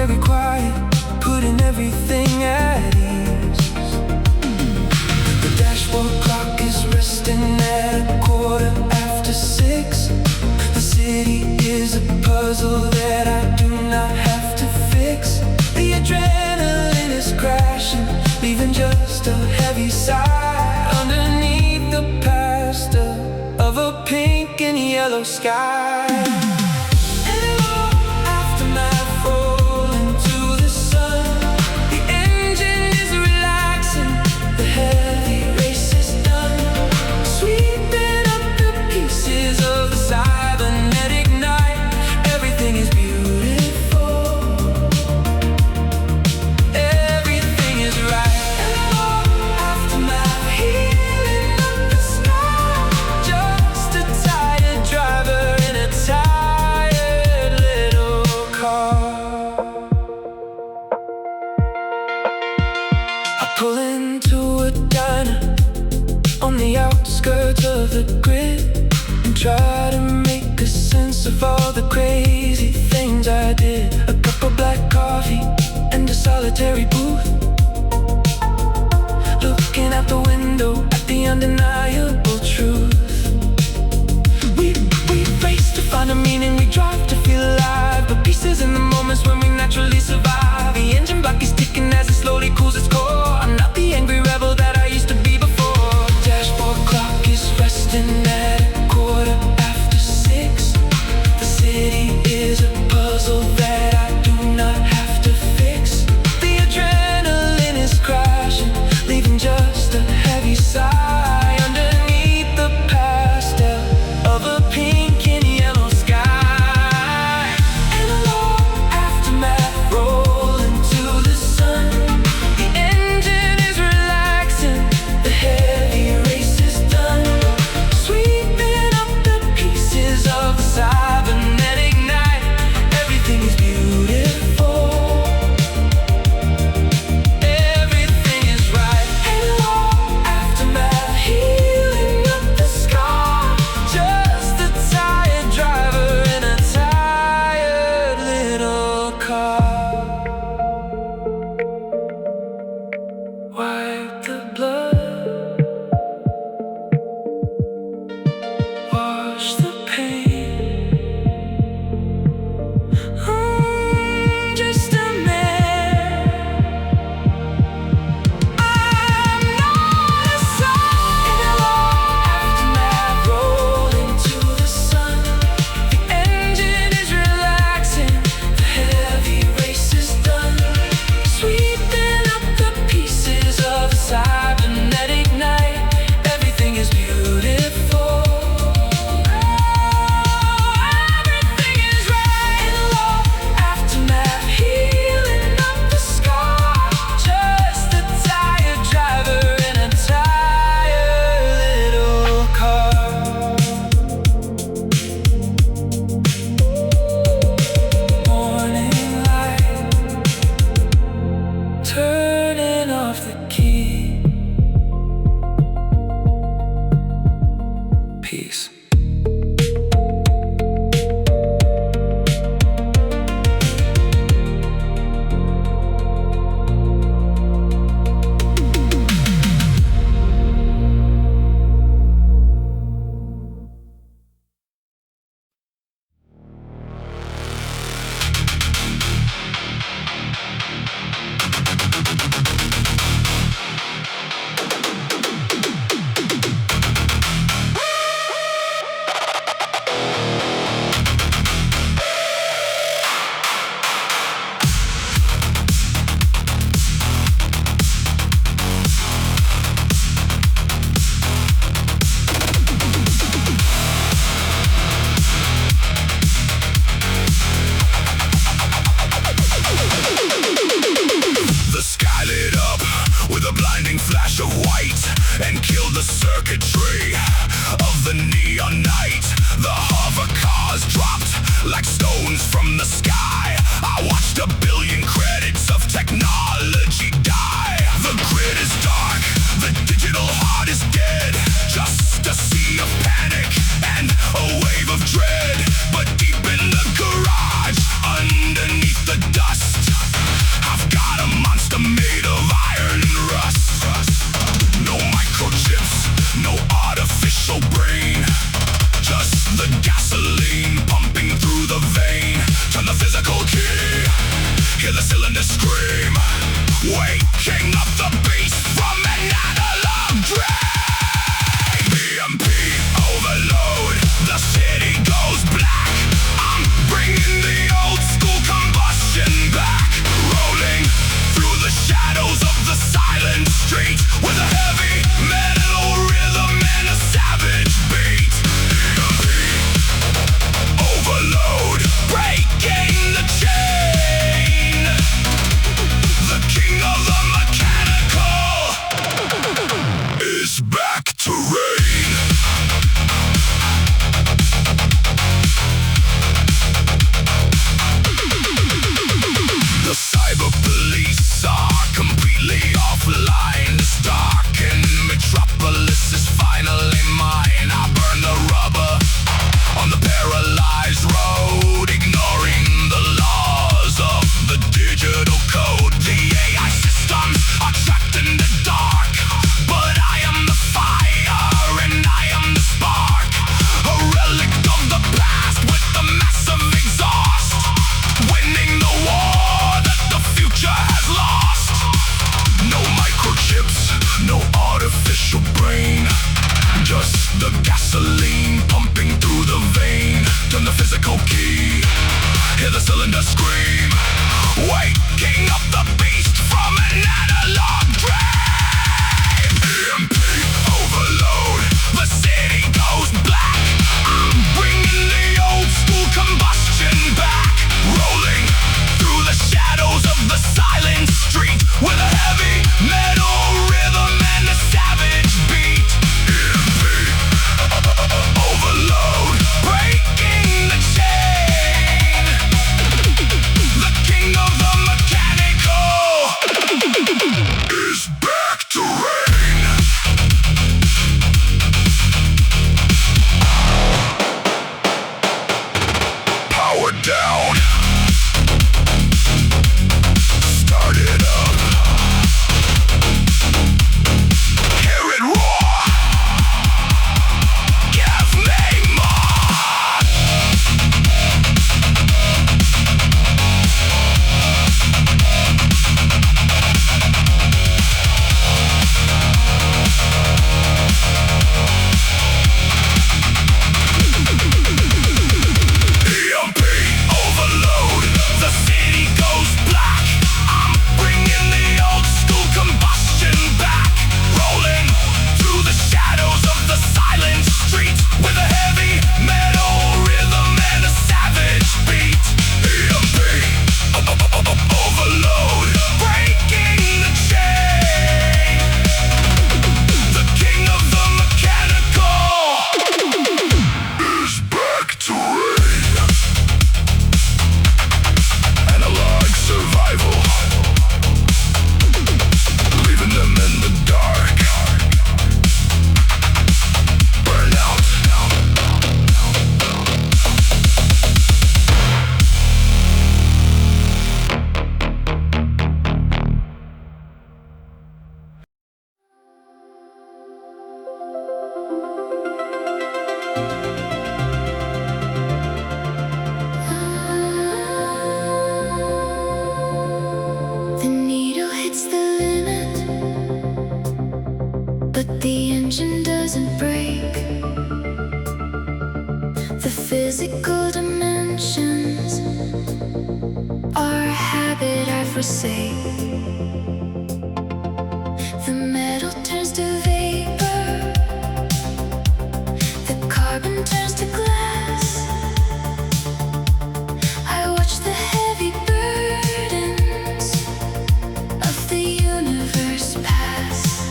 very quiet, putting everything at ease. The dashboard clock is resting at 6:15. The city is a puzzle that I do not have to fix. The adrenaline is crashing, leaving just a heavy sigh underneath the pasta of a pink and yellow sky. Pull into a diner on the outskirts of the grid and try to make a sense of all the crazy things I did. A cup of black coffee and a solitary booth, looking out the window at the undeniable truth. We race to find a meaning, we drive to feel alive, but pieces in the moments when we naturally survive. The engine block is ticking as it slowly cools its core. I'm not the angry rebel that I used to be before. Dashboard clock is resting at 6:15. The city is a puzzle that I do not have to fix. The adrenaline physical dimensions are a habit I forsake. The metal turns to vapor, the carbon turns to glass. I watch the heavy burdens of the universe pass.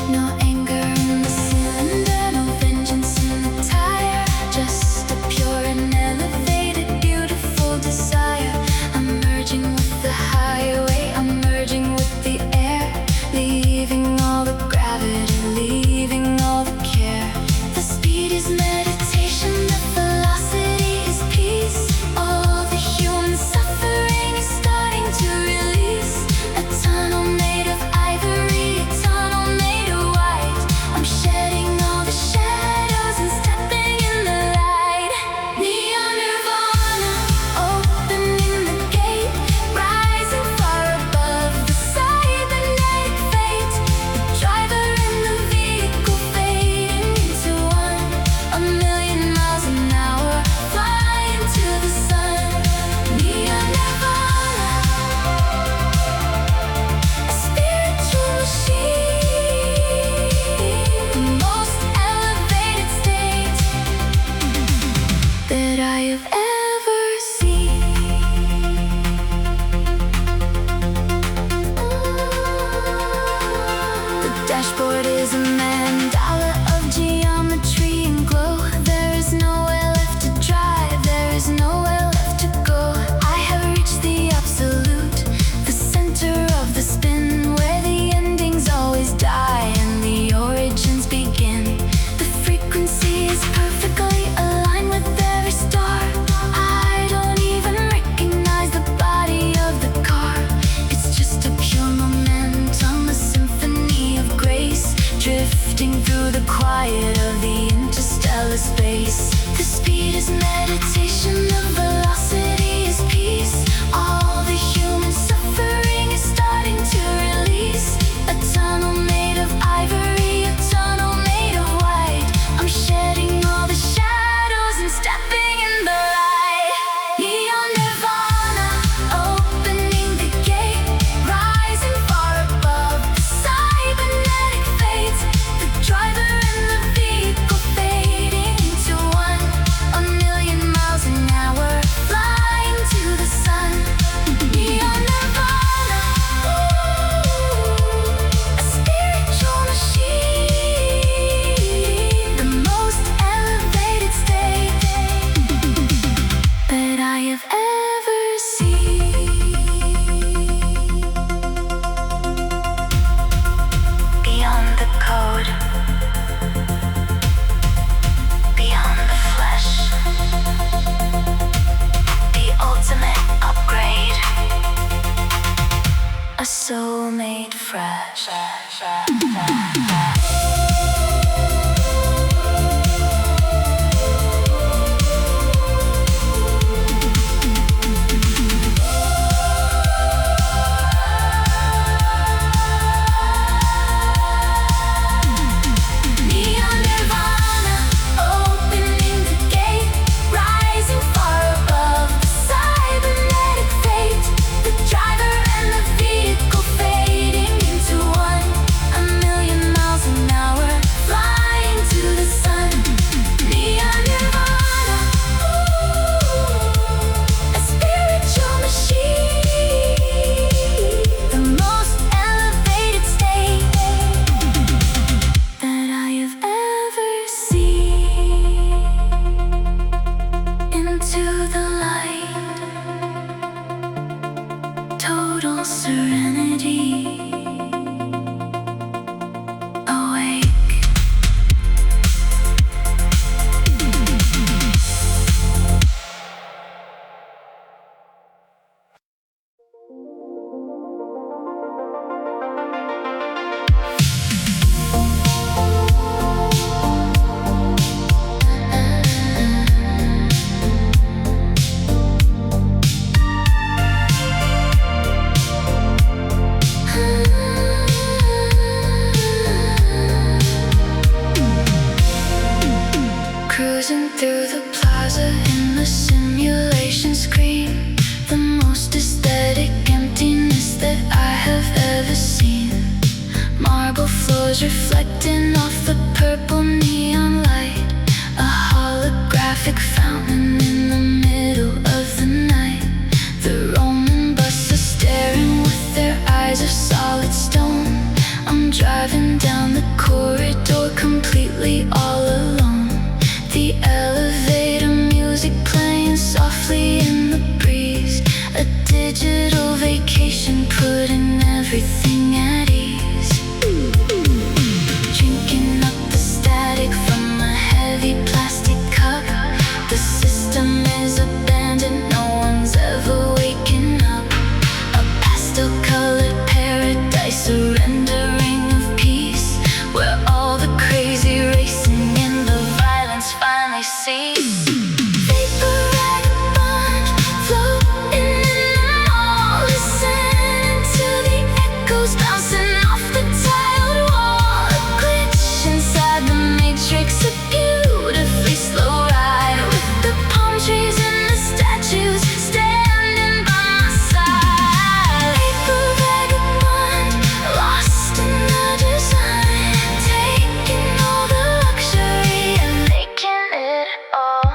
No anger in the cylinder, no vengeance in the tire, just a pure and elevated, beautiful desire. I'm merging with the highway, I'm merging with the air, leaving all the gravity, leaving all the care. The speed is meditation, the velocity is peace. All the human suffering is starting to release. A tunnel made of ivory, a tunnel made of white. I'm shedding all the shadows and stepping in the light. Neon nirvana, opening the gate, rising far above the cybernetic fate. The driver and the vehicle fading into one. A million miles an hour, flying to the sun. Neon nirvana, a spiritual machine, the most elevated state that I have ever seen. The dashboard is a mandala of geometry and glow. There is nowhere left to drive, there is nowhere left to go. I have reached the absolute, the center of the spin, where the endings always die and the origins begin. The frequency is perfectly aligned with every star. I don't even recognize the body of the car. It's just a pure momentum, a symphony of grace, drifting through the quiet of the interstellar space. The speed is meditation, the velocity is peace. All the human suffering is starting to release. A tunnel made of ivory, a tunnel made of white. I'm shedding all the shadows and stepping in the light. Neon nirvana, opening the gate, rising far above the cybernetic fate. The driver and the vehicle fading into one. A million miles an Cruising through the plaza in the simulation screen, the most aesthetic emptiness that I have ever seen. Marble floors reflecting off the purple neon light, a holographic fountain in the middle of the night. The Roman buses staring with their eyes of solid stone. I'm driving down the corridor completely all alone. The elevator music playing softly in the breeze, a digital vacation putting everything at ease. Drinking up the static from a heavy plastic cup. The system is abandoned, no one's ever waking up. A pastel-colored paradise, a rendering of peace, where all the crazy racing and the violence finally cease. Vapor vagabond, floating in the mall, listening to the echoes bouncing off the tiled wall. A glitch inside the matrix, a beautifully slow ride, with the palm trees and the statues standing by my side. Vapor vagabond, lost in the design, taking all the luxury and making it all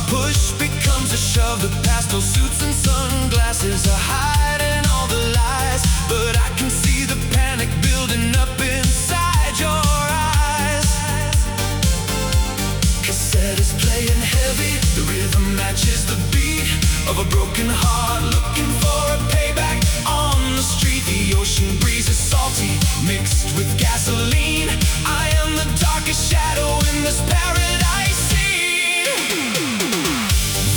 push becomes a shove. The pastel suits and sunglasses are hiding all the lies, but I can see the panic building up inside your eyes. Cassette is playing heavy, the rhythm matches the beat of a broken heart looking for a payback on the street. The ocean breeze is salty, mixed with gasoline. I am the darkest shadow in this paradise scene.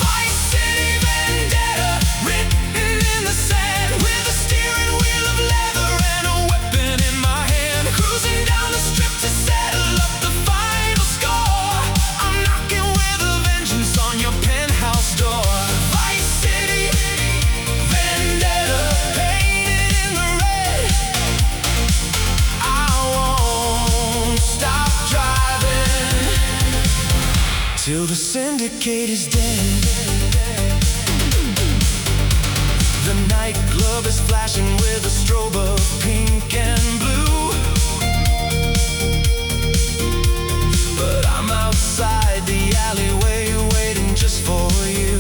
Vice City vendetta, written in the sand, with a steering wheel of leather and a weapon in my hand. Cruising down the strip to settle up the final score. I'm knocking with a vengeance on your penthouse door. Vice City vendetta, painted in the red. I won't stop driving till the syndicate is dead. The nightclub is flashing with a strobe of pink and blue, but I'm outside the alleyway waiting just for you.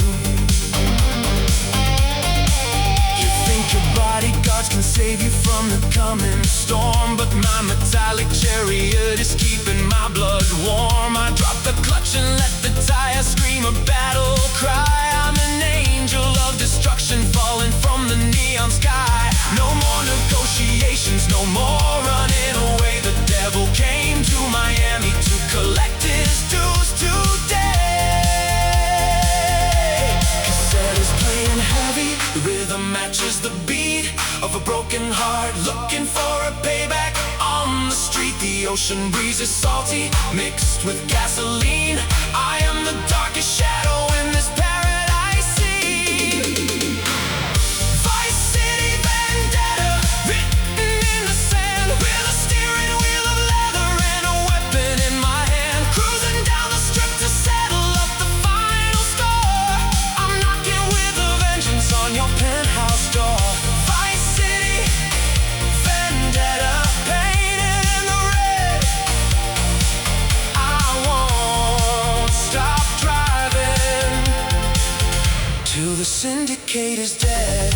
You think your bodyguards can save you from the coming storm, but my metallic chariot is keeping my blood warm. I drop the clutch and let the tire scream a battle cry. I'm an angel of destruction falling from the neon sky. No more negotiations, no more running away. The devil came to Miami to collect his dues today. Cassette is playing heavy, the rhythm matches the beat of a broken heart looking for a payback on the street. The ocean breeze is salty, mixed with gasoline. I am the darkest shadow in this paradise scene. Vice City vendetta, written in the sand, with a steering wheel of leather and a weapon in my hand. Cruising down the strip to settle up the final score. I'm knocking with a vengeance on your penthouse door. Vice City vendetta, painted in the red. I won't stop driving till the syndicate is dead.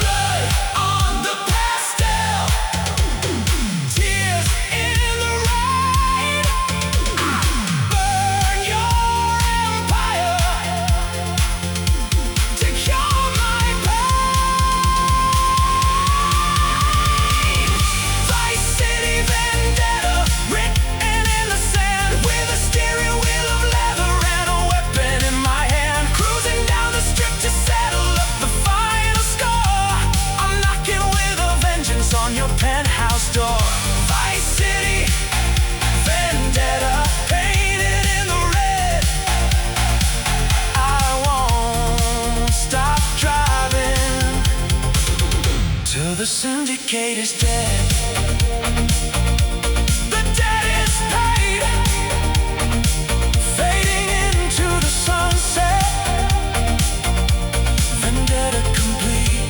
Blood on the pastel, tears in the rain. Burn your empire to cure my pain. Vice City vendetta, written in the sand, with a steering wheel of leather and a weapon in my hand. Cruising down the strip to settle up the final score. I'm knocking with a vengeance on your penthouse door. Vice City vendetta, painted in the red. I won't stop driving till the syndicate is dead. The debt is paid, fading into the sunset. Vendetta complete.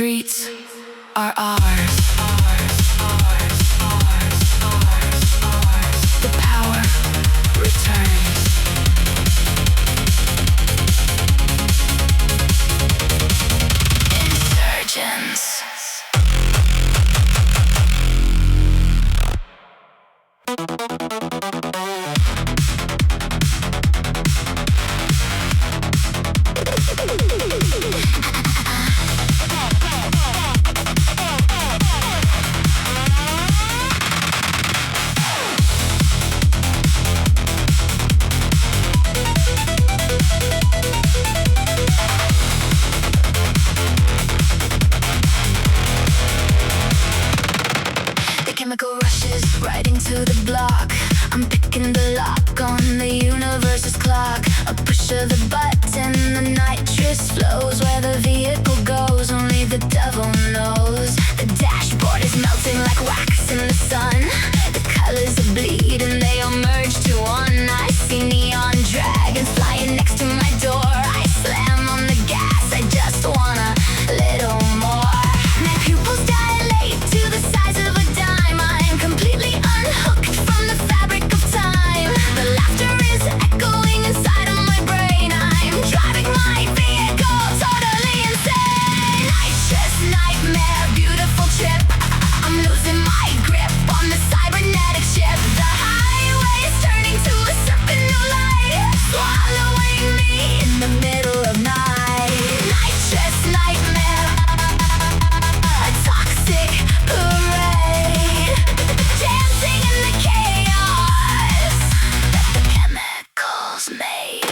streets are ours. The power returns. Insurgents. Chemical rushes right into the block. I'm picking the lock on the universe's clock. A push of the button, the nitrous flows. Where the vehicle goes, only the devil knows. The dashboard is melting like wax in the sun. The colors are bleeding, they all merge to one. I see neon dragons flying next to my door. I slam on the gas, I just want a little more. My pupils dilate to the size of a dime. I'm completely unhooked from the fabric of time. The laughter is echoing inside of my brain. I'm driving my vehicle totally insane. Nitrous nightmare, beautiful trip. I'm losing my grip on the cybernetic ship. The highway is turning to a serpent of light, swallowing me in the middle of night. Nitrous nightmare, a toxic parade, dancing in the chaos that the chemicals made.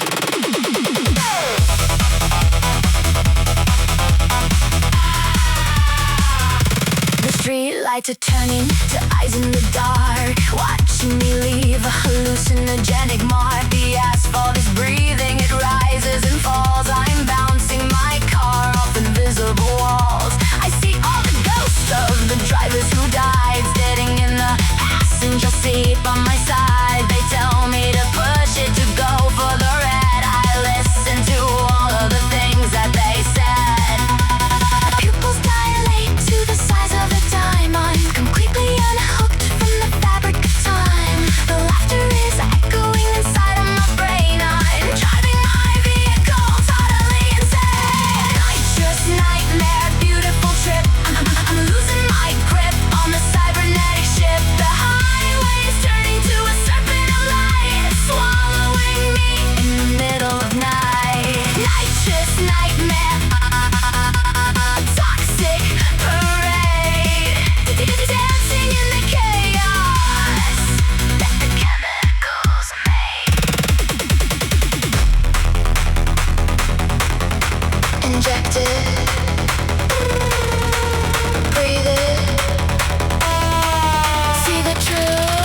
The street lights are turning to eyes in the dark, watching me leave a hallucinogenic mark. The asphalt is breathing, it rises and falls. I'm bouncing my car off invisible walls. I see all the ghosts of the drivers who died, sitting in the passenger seat by my side. They tell me to push it, to go for the red. I listen to all of the things that they said. My pupils dilate to the size of a dime. I'm completely unhooked from the fabric of time. The laughter is echoing inside of my brain. I'm driving my vehicle totally insane. Nitrous nightmare, beautiful trip. I'm losing my grip on the cybernetic ship. The highway is turning to a serpent of light, swallowing me in the middle of night. Nitrous nightmare, toxic parade, dancing in the chaos that the chemicals made. Inject it, breathe it, see the truth,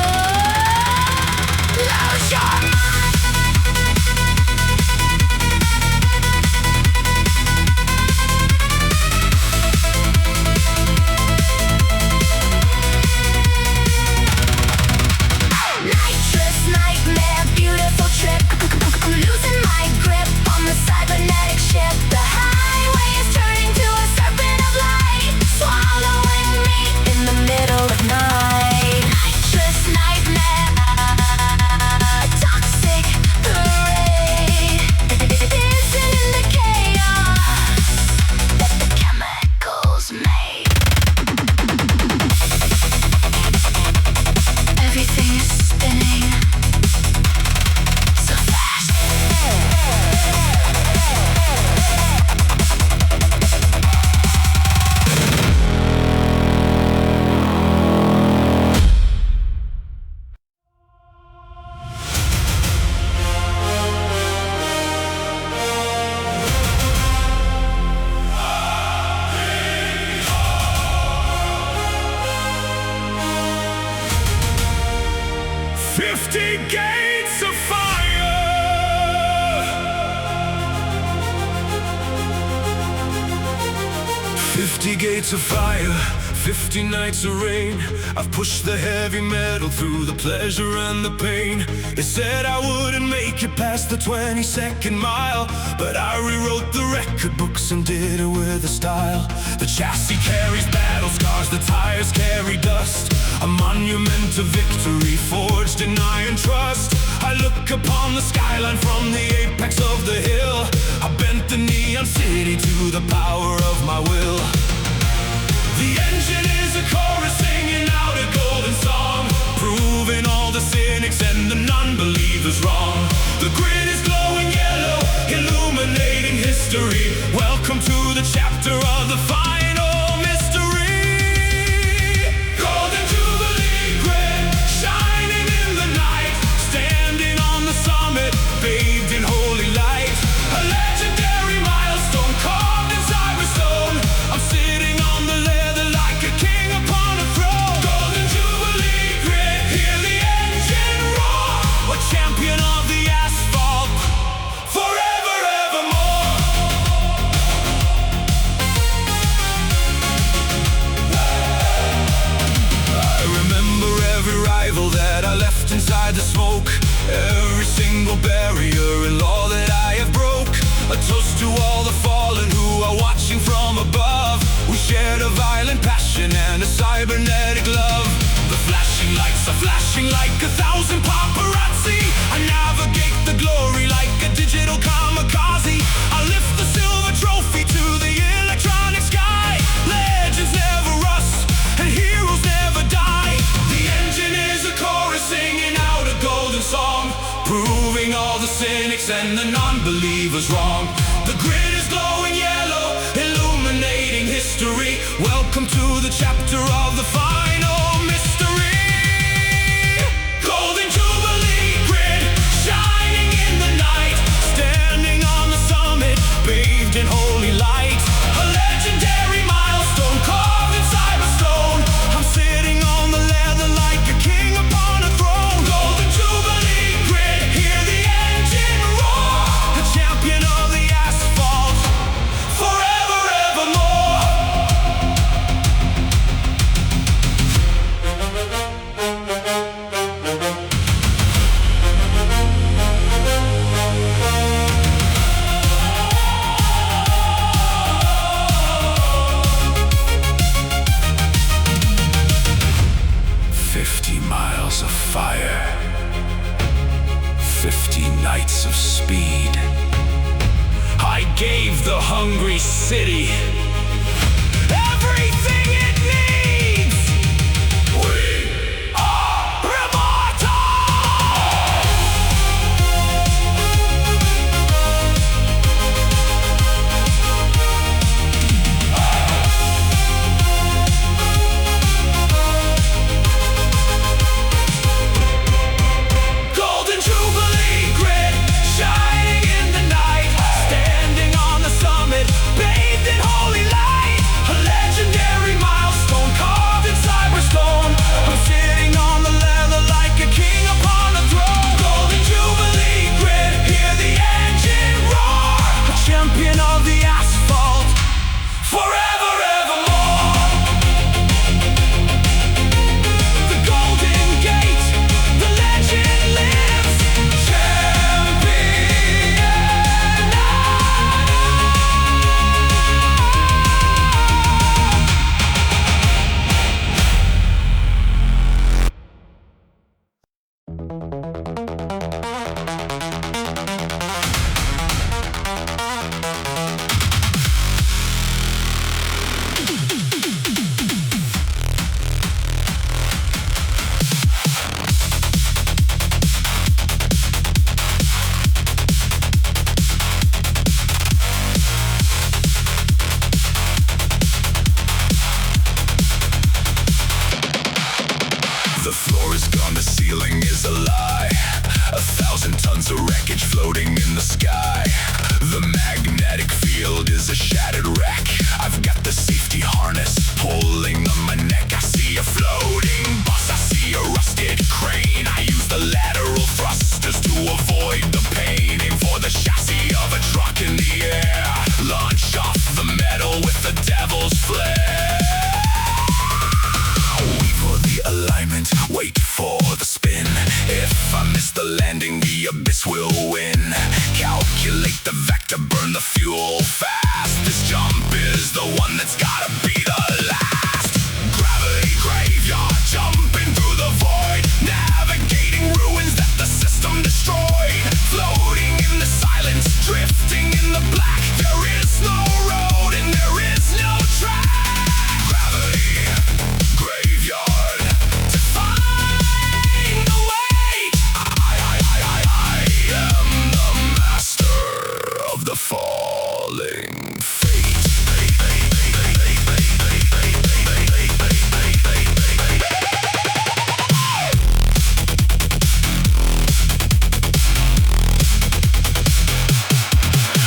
lose your mind. Nitrous nightmare, beautiful trip. I'm losing my grip on the cybernetic ship. The highway is turning to a serpent of light, swallowing me in the middle of night. Nitrous nightmare, toxic parade, dancing in the chaos that the chemicals made. Everything is spinning so fast. 50 gates of fire. 50 gates of fire, 50 nights of rain. I've pushed the heavy metal through the pleasure and the pain. They said I wouldn't make it past past the 22nd mile, but I rewrote the record books and did it with a style. The chassis carries battle scars, the tires carry dust, a monument to victory forged in iron trust. I look upon the skyline from the apex of the hill. I bent the neon city to the power of my will. The engine is a chorus singing out a golden song, proving all the cynics and the non-believers wrong. The grid is glowing yellow, illuminating history. Welcome to the chapter of the final mystery. Golden Jubilee grid, shining in the night, standing on the summit, bathed in holy light. A legendary milestone carved in cyberstone. I'm sitting on the leather like a king upon a throne. Golden Jubilee grid, hear the engine roar, a champion of the asphalt, forever, evermore. I remember every rival that I left inside the smoke, every single barrier and law that I have broke. A toast to all the fallen who are watching from above. We shared a violent passion and a cybernetic love. The flashing lights are flashing like 1,000 paparazzi. I navigate the glory like a digital kamikaze. I lift the silver trophy to the electronic sky. Legends never rust and heroes never die. The engine is a chorus singing out a golden song, proving all the cynics and the non-believers wrong. The grid is glowing yellow, illuminating history. Welcome to the chapter of the final mystery. Golden Jubilee grid, shining in the night, standing on the summit, bathed in holy light. A legendary milestone carved in cyberstone. I'm sitting on the leather like a king upon a throne. Golden Jubilee grid, hear the engine roar, a champion of the asphalt, forever, evermore. Miles of fire, 50 nights of speed. I gave the hungry city everything it needs. We are immortal. Golden Jubilee grid, shining in the night, standing on the summit, bathed in holy light. A legendary milestone carved in cyberstone. I'm sitting on the leather like a king upon a throne. Golden Jubilee grid, hear the engine roar, a champion of the asphalt, forever, evermore. The Golden Gate, the legend lives, champion. The floor is gone, the ceiling is a lie. 1,000 tons of wreckage floating in the sky. The magnetic field is a shattered wreck. I've got the safety harness pulling on my neck. I see a floating bus, I see a rusted crane. I use the lateral thrusters to avoid the pain. Aim for the chassis of a truck in the air. Launch off the metal with the devil's flare. Wait for the alignment, wait for the spin. If I miss the landing, the abyss will win. Calculate the vector, burn the fuel fast. This jump is the one that's gotta be the last. Gravity graveyard, jumping through the void, navigating ruins that the system destroyed. Floating in the silence, drifting in the black. There is no road and there is no track. Gravity graveyard, to find the way. I am the master of the falling fate.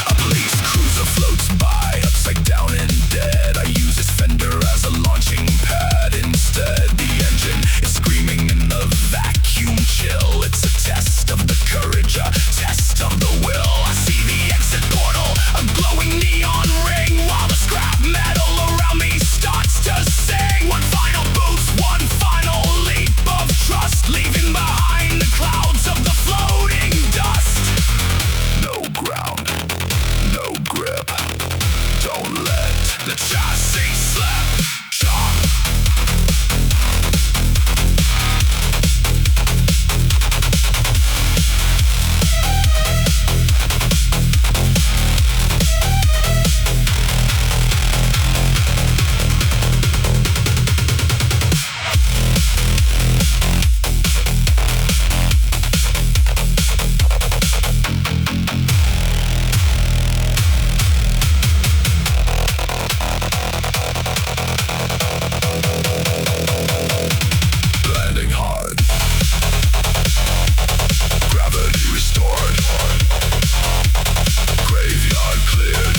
A police cruiser floats by, upside down and dead. I use its fender as a launching pad instead. The engine is screaming in the vacuum chill. It's a test of the courage, a test of the will. I see the exit portal, a glowing neon ring, while the scrap metal around me starts to sing. One final boost, one final leap of trust, leaving behind the clouds of the floating dust. No ground, no grip. Don't let the chassis slip. Shock. Landing hard. Gravity restored. Graveyard cleared.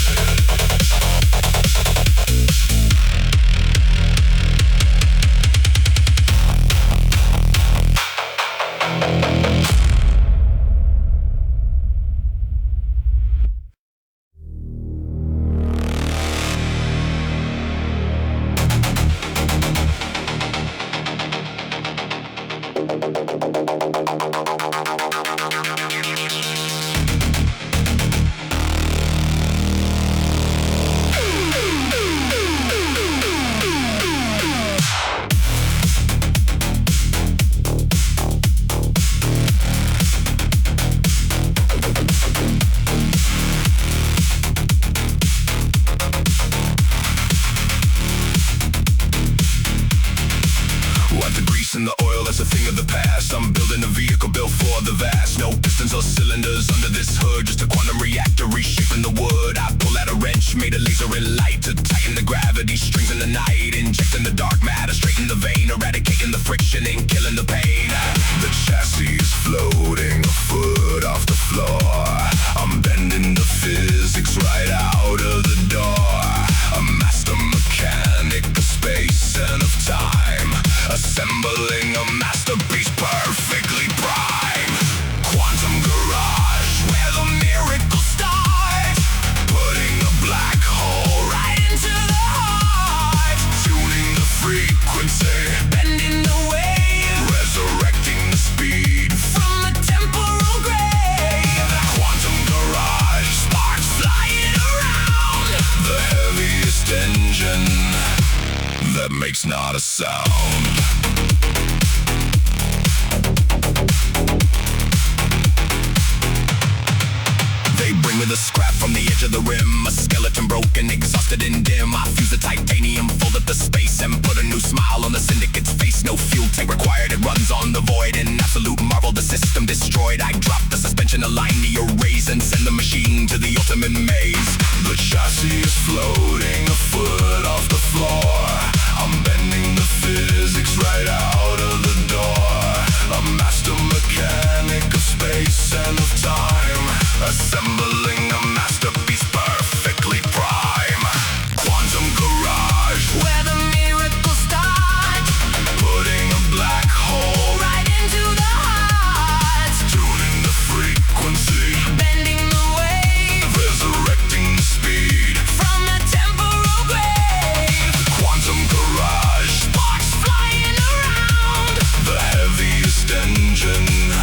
What the grease and the oil, that's a thing of the past. I'm building a vehicle built for the vast. No pistons or cylinders under this hood, just a quantum reactor reshaping the wood. I pull out a wrench, made a laser and light to tighten the gravity strings in the night. Injecting the dark matter straight in the vein, eradicating the friction and killing the pain. The chassis is floating a foot off the floor. I'm bending the physics right out of the door. A master mechanic of space and of time, assembling a masterpiece perfectly prime. Quantum garage, where the miracle starts. Putting a black hole right into the heart. Tuning the frequency, bending the wave, resurrecting the speed from the temporal grave. Quantum garage, sparks flying around. The heaviest engine that makes not a sound. They bring me the scrap from the edge of the rim, a skeleton broken, exhausted and dim. I fuse the titanium, fold up the space, and put a new smile on the syndicate's face. No fuel tank required, it runs on the void. An absolute marvel, the system destroyed. I drop the suspension, align the arrays, and send the machine to the ultimate maze. The chassis is floating a foot off the floor. I'm bending the physics right out of the door. A master mechanic of space and of time, assembling a masterpiece perfectly prime. Quantum garage, where the miracle starts. Putting a black hole right into the heart. Tuning the frequency, bending the wave, resurrecting the speed from the temporal grave. Quantum garage, sparks flying around. The heaviest engine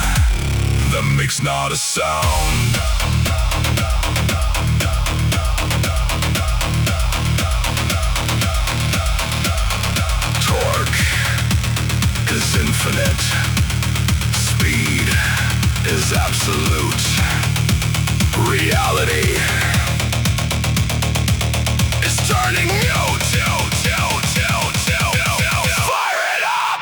that makes not a sound. infinite. Speed is absolute. Reality is turning you to fire it up.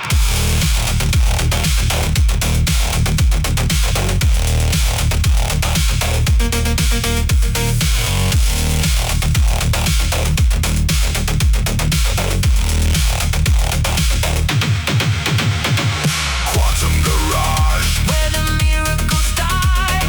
Quantum garage, Where the miracles start,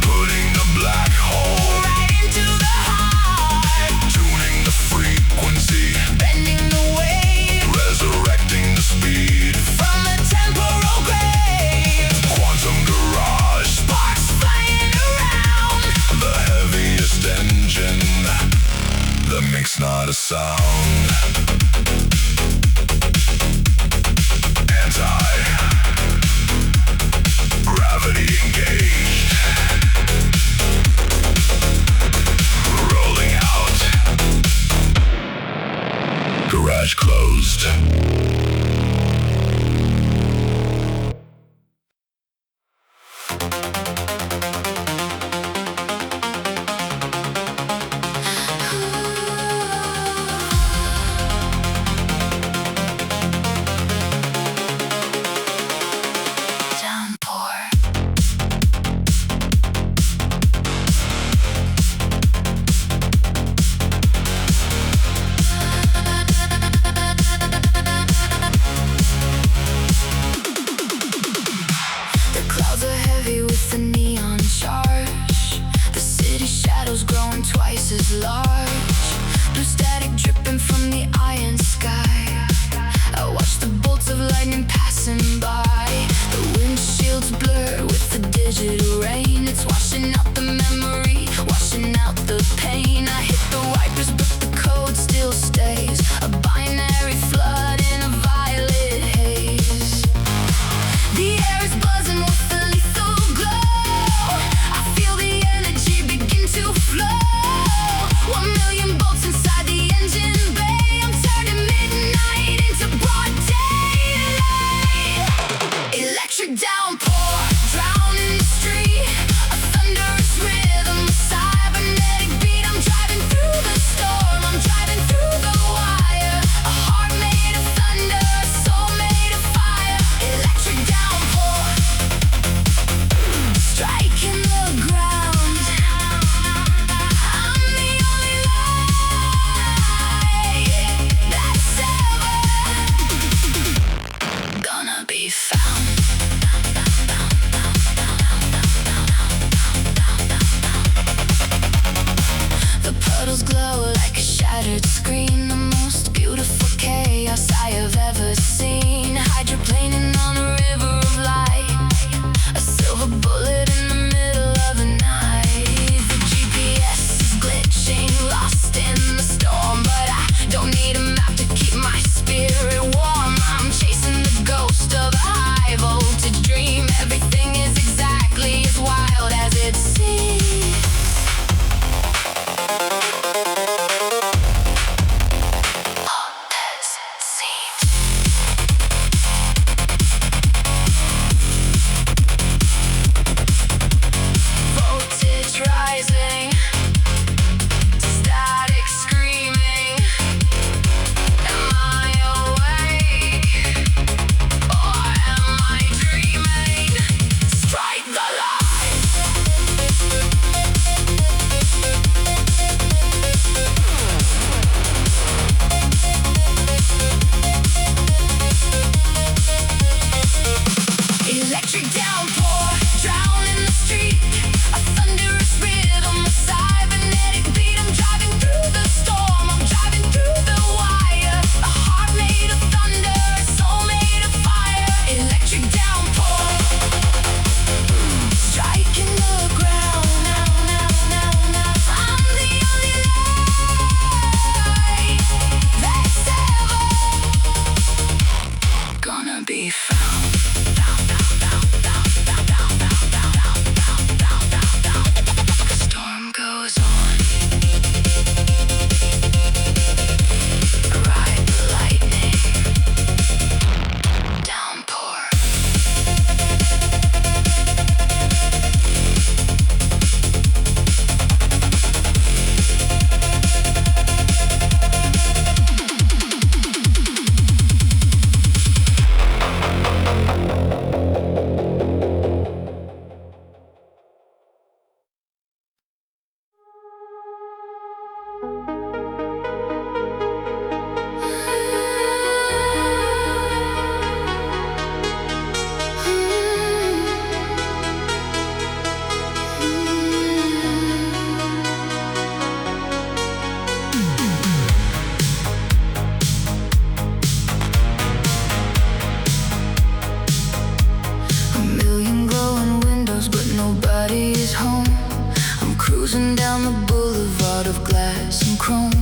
putting the black hole, right into the heart, tuning the frequency, bending the wave resurrecting the speed. from the temporal grave. Quantum garage, Sparks flying around, the heaviest engine that makes not a sound. Anti-gravity engaged, rolling out. Garage closed. downpour. The clouds are heavy with the neon charge. The city shadows growing twice as large. Blue static dripping from the iron sky. I watch the bolts of lightning passing by. The windshields blur with the digital rain. It's washing out the memory, washing out the pain. I hit the wipers but the code still stays. A binary flood in a violet haze. The air is buzzing with a lethal glow. I feel the energy begin to flow. One home. I'm cruising down the boulevard of glass and chrome.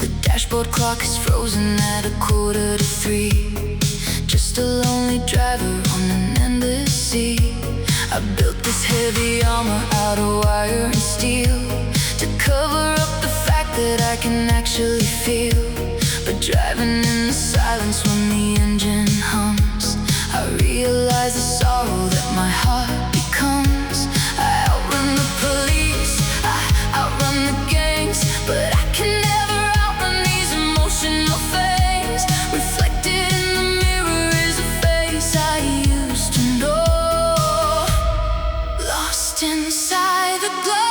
The dashboard clock is frozen at 2:45. Just a lonely driver on an endless sea. I built this heavy armor out of wire and steel to cover up the fact that I can actually feel. But driving in the silence when the engine hums, I realize the sorrow that my heart becomes. I outrun the police, I outrun the gangs, but I can never outrun these emotional things. Reflected in the mirror is a face I used to know, lost inside the glow.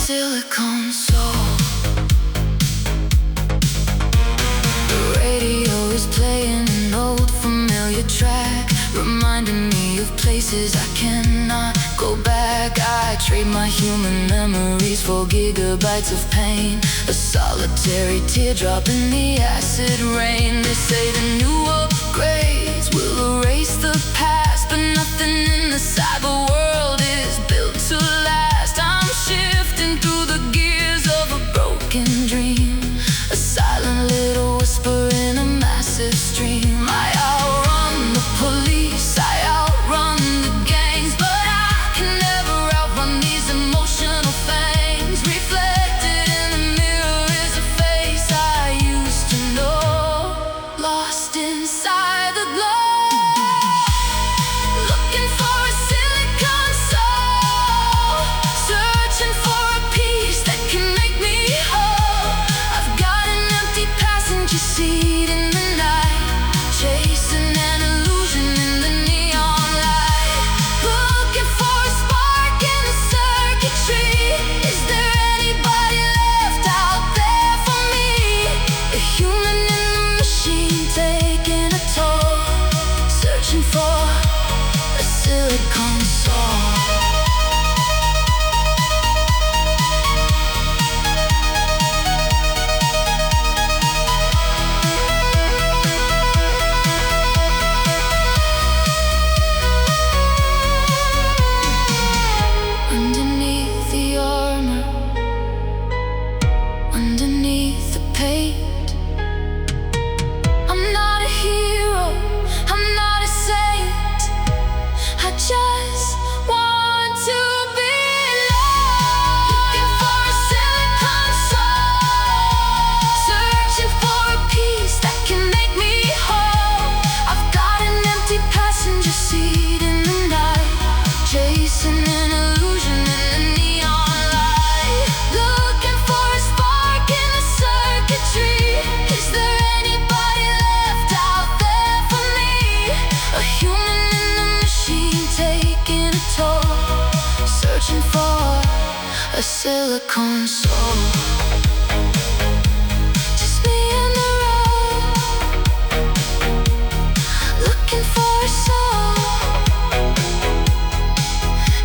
Silicone soul. The radio is playing an old familiar track, reminding me of places I cannot go back. I trade my human memories for gigabytes of pain, a solitary teardrop in the acid rain. They say the new upgrades will erase the past, but nothing in the cyber world is built to last. I'm shifting through the gears of a broken dream, a silent little whisper in a massive stream. I outrun the police, I outrun the gangs, but I can never outrun these emotional things. Reflected in the mirror is a face I used to know, lost inside the glow. Looking for a silicone soul, searching for a piece that can make me whole. I've got an empty passenger seat in the night, chasing an illusion in the neon light. Looking for a spark in the circuitry. Is there anybody left out there for me? A human in the machine taking a toll, searching for a silicone soul. Underneath the armor, underneath the paint, I'm not a hero, I'm not a saint. I just want to belong. Looking for a silicone soul, searching for a piece that can make me whole. I've got an empty passenger seat in the night, chasing an illusion in the neon light. Looking for a spark in the circuitry. Is there anybody left out there for me? A human in the machine taking a toll, searching for a silicone soul. Just me and the road, looking for a soul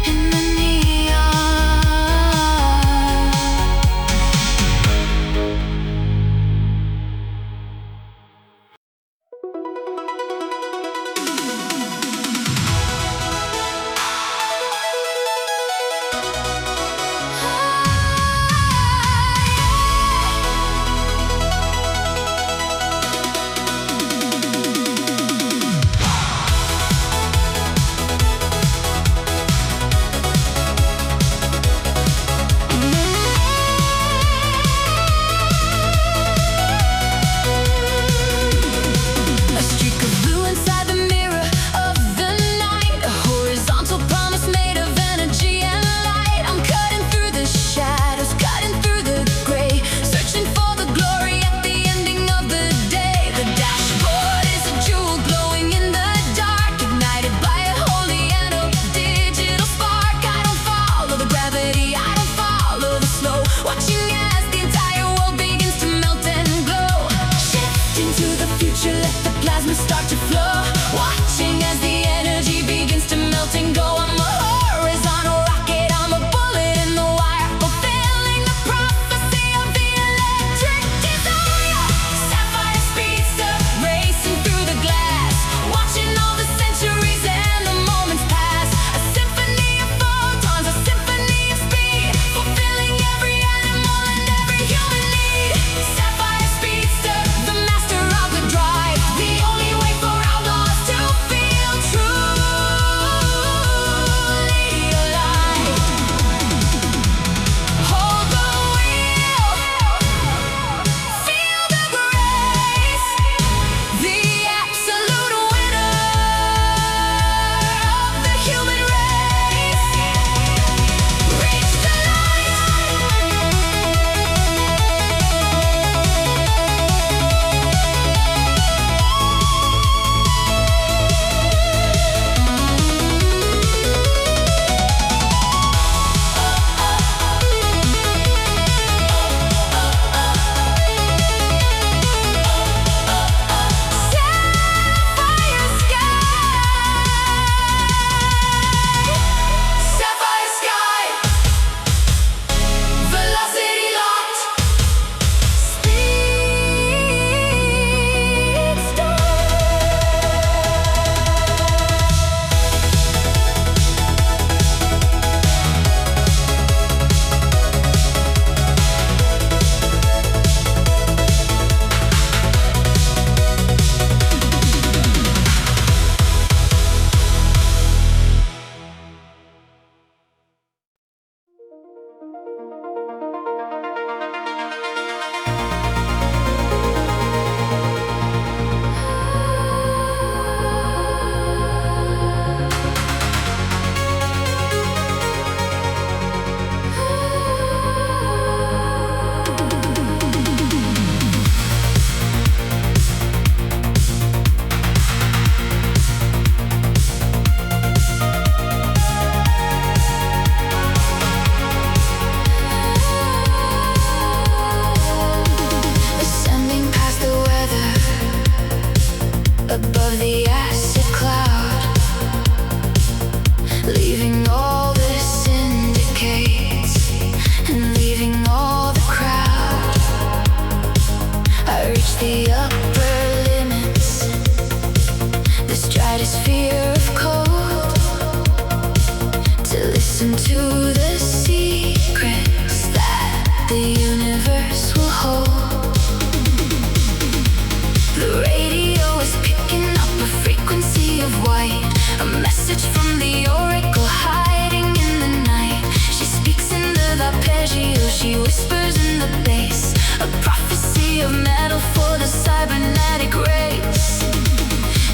in the neon. Listen to the secrets that the universe will hold. The radio is picking up a frequency of white, a message from the oracle hiding in the night. She speaks in the arpeggio, she whispers in the bass, a prophecy of metal for the cybernetic race.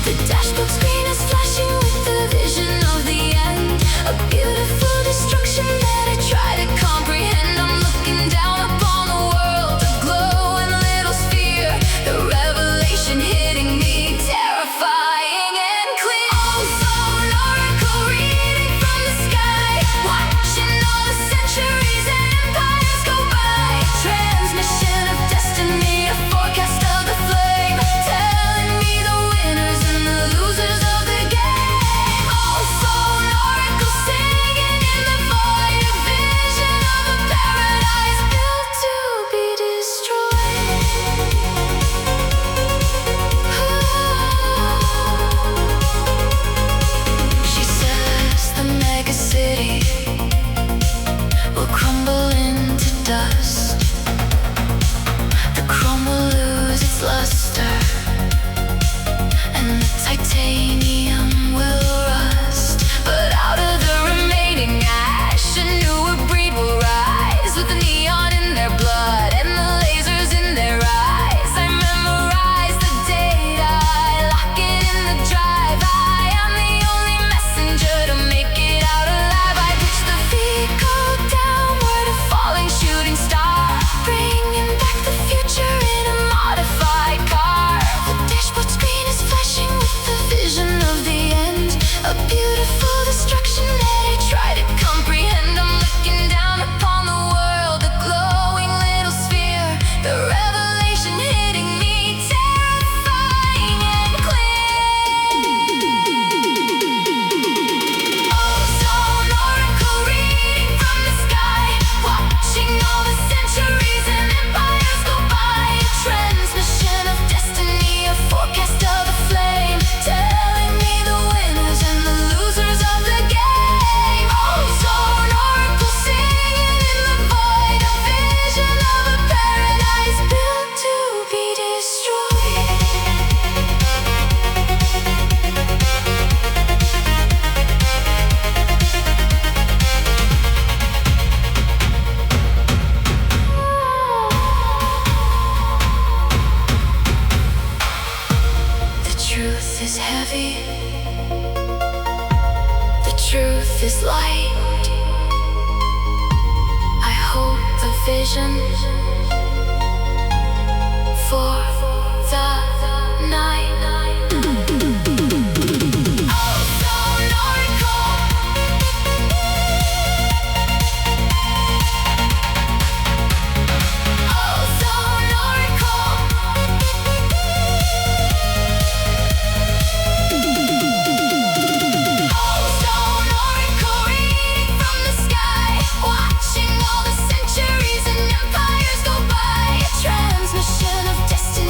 The dashboard screen is flashing with the vision of the end, a beautiful destruction that I try to comprehend. I'm looking down upon the world, a glowing little sphere, the revelation hitting me, terrifying and clear. Phone oracle reading from the sky, watching all the centuries and empires go by. Transmission of destiny, a forecast of the flame, telling me the winners and the losers of the game. Phone oracle singing in the void, a vision of a paradise built to be destroyed. She says the mega city will crumble into dust. The chrome will lose its luster, and the titanium will rust. But out of the remaining ash, a newer breed will rise, with the neon in their blood and the lasers in their eyes. I memorize the data, I lock it in the drive. I am the only messenger to make it out alive. I pitch the vehicle downward, a falling shooting star, bringing back the future in a modified car. The dashboard screen is flashing with the vision of the end, a beautiful destruction that I try to comprehend. I'm looking down upon the world, a glowing little sphere, the revelation hitting me, terrifying and clear. Ozone oracle reading from the sky, watching all the centuries and empires go by. A transmission of destiny, a forecast of the flame, telling me the winners and the losers of the game. Ozone oracle singing in the void, a vision of a paradise built to be destroyed. The truth is heavy, the truth is light. I hold the vision for the night. Ozone oracle, ozone oracle. Ozone oracle reading from the sky, watching all the centuries and empires go by. A transmission of destiny,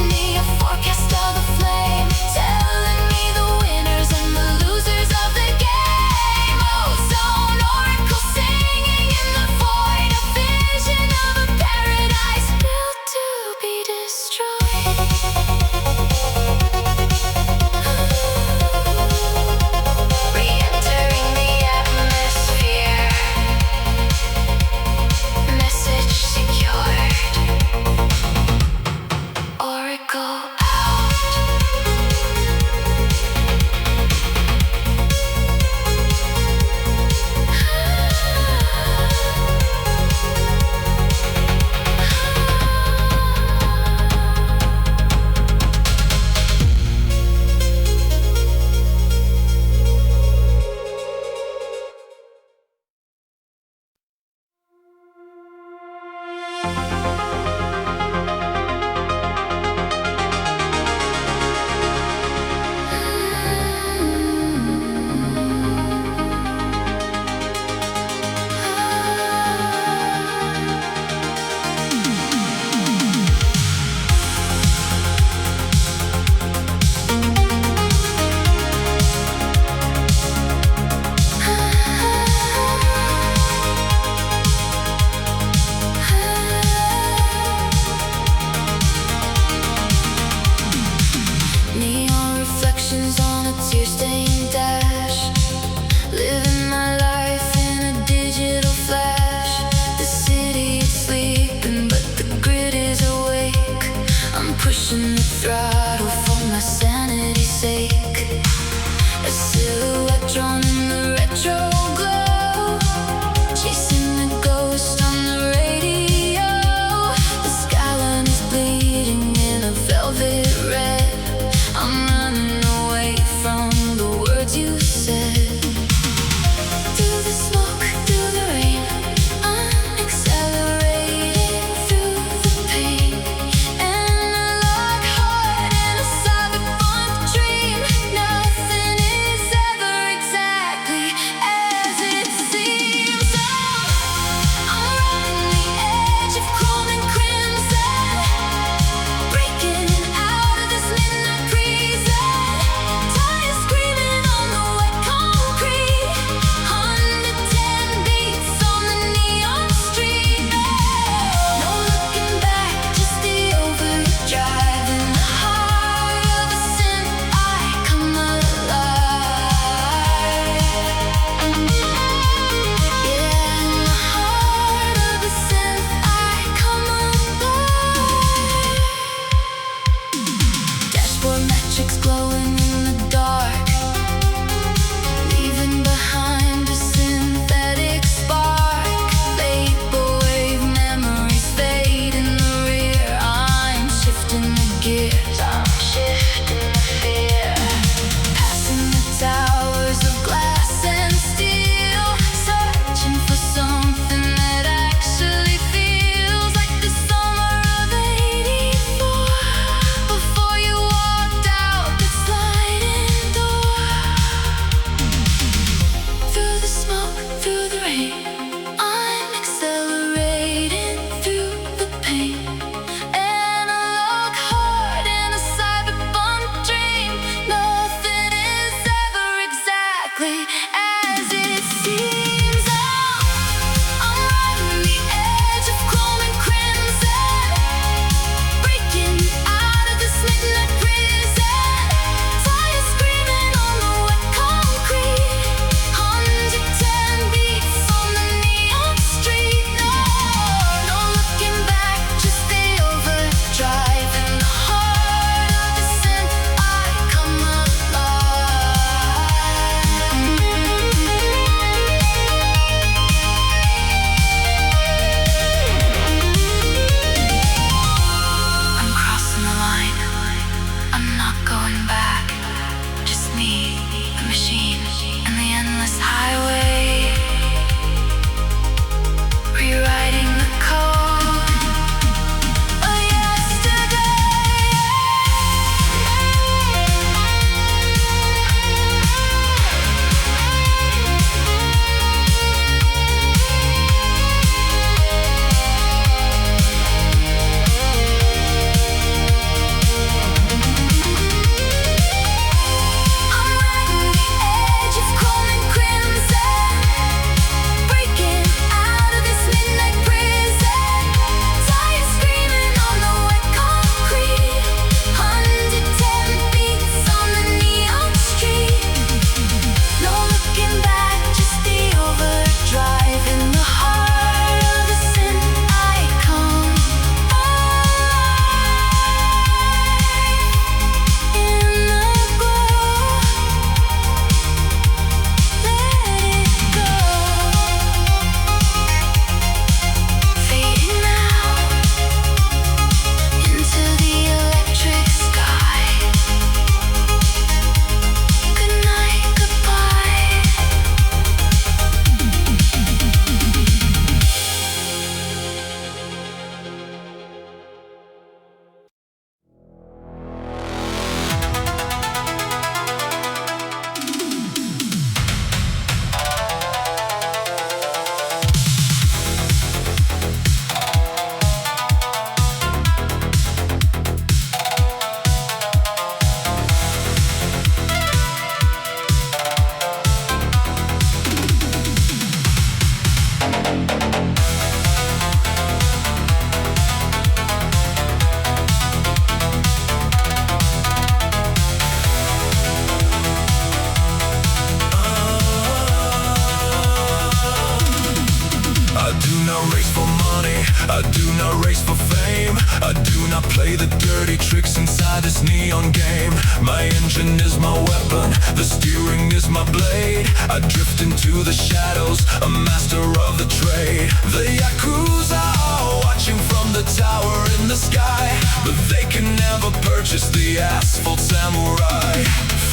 I do not race for money, I do not race for fame. I do not play the dirty tricks inside this neon game. My engine is my weapon, the steering is my blade. I drift into the shadows, a master of the trade. The Yakuza are watching from the tower in the sky, but they can never purchase the asphalt samurai.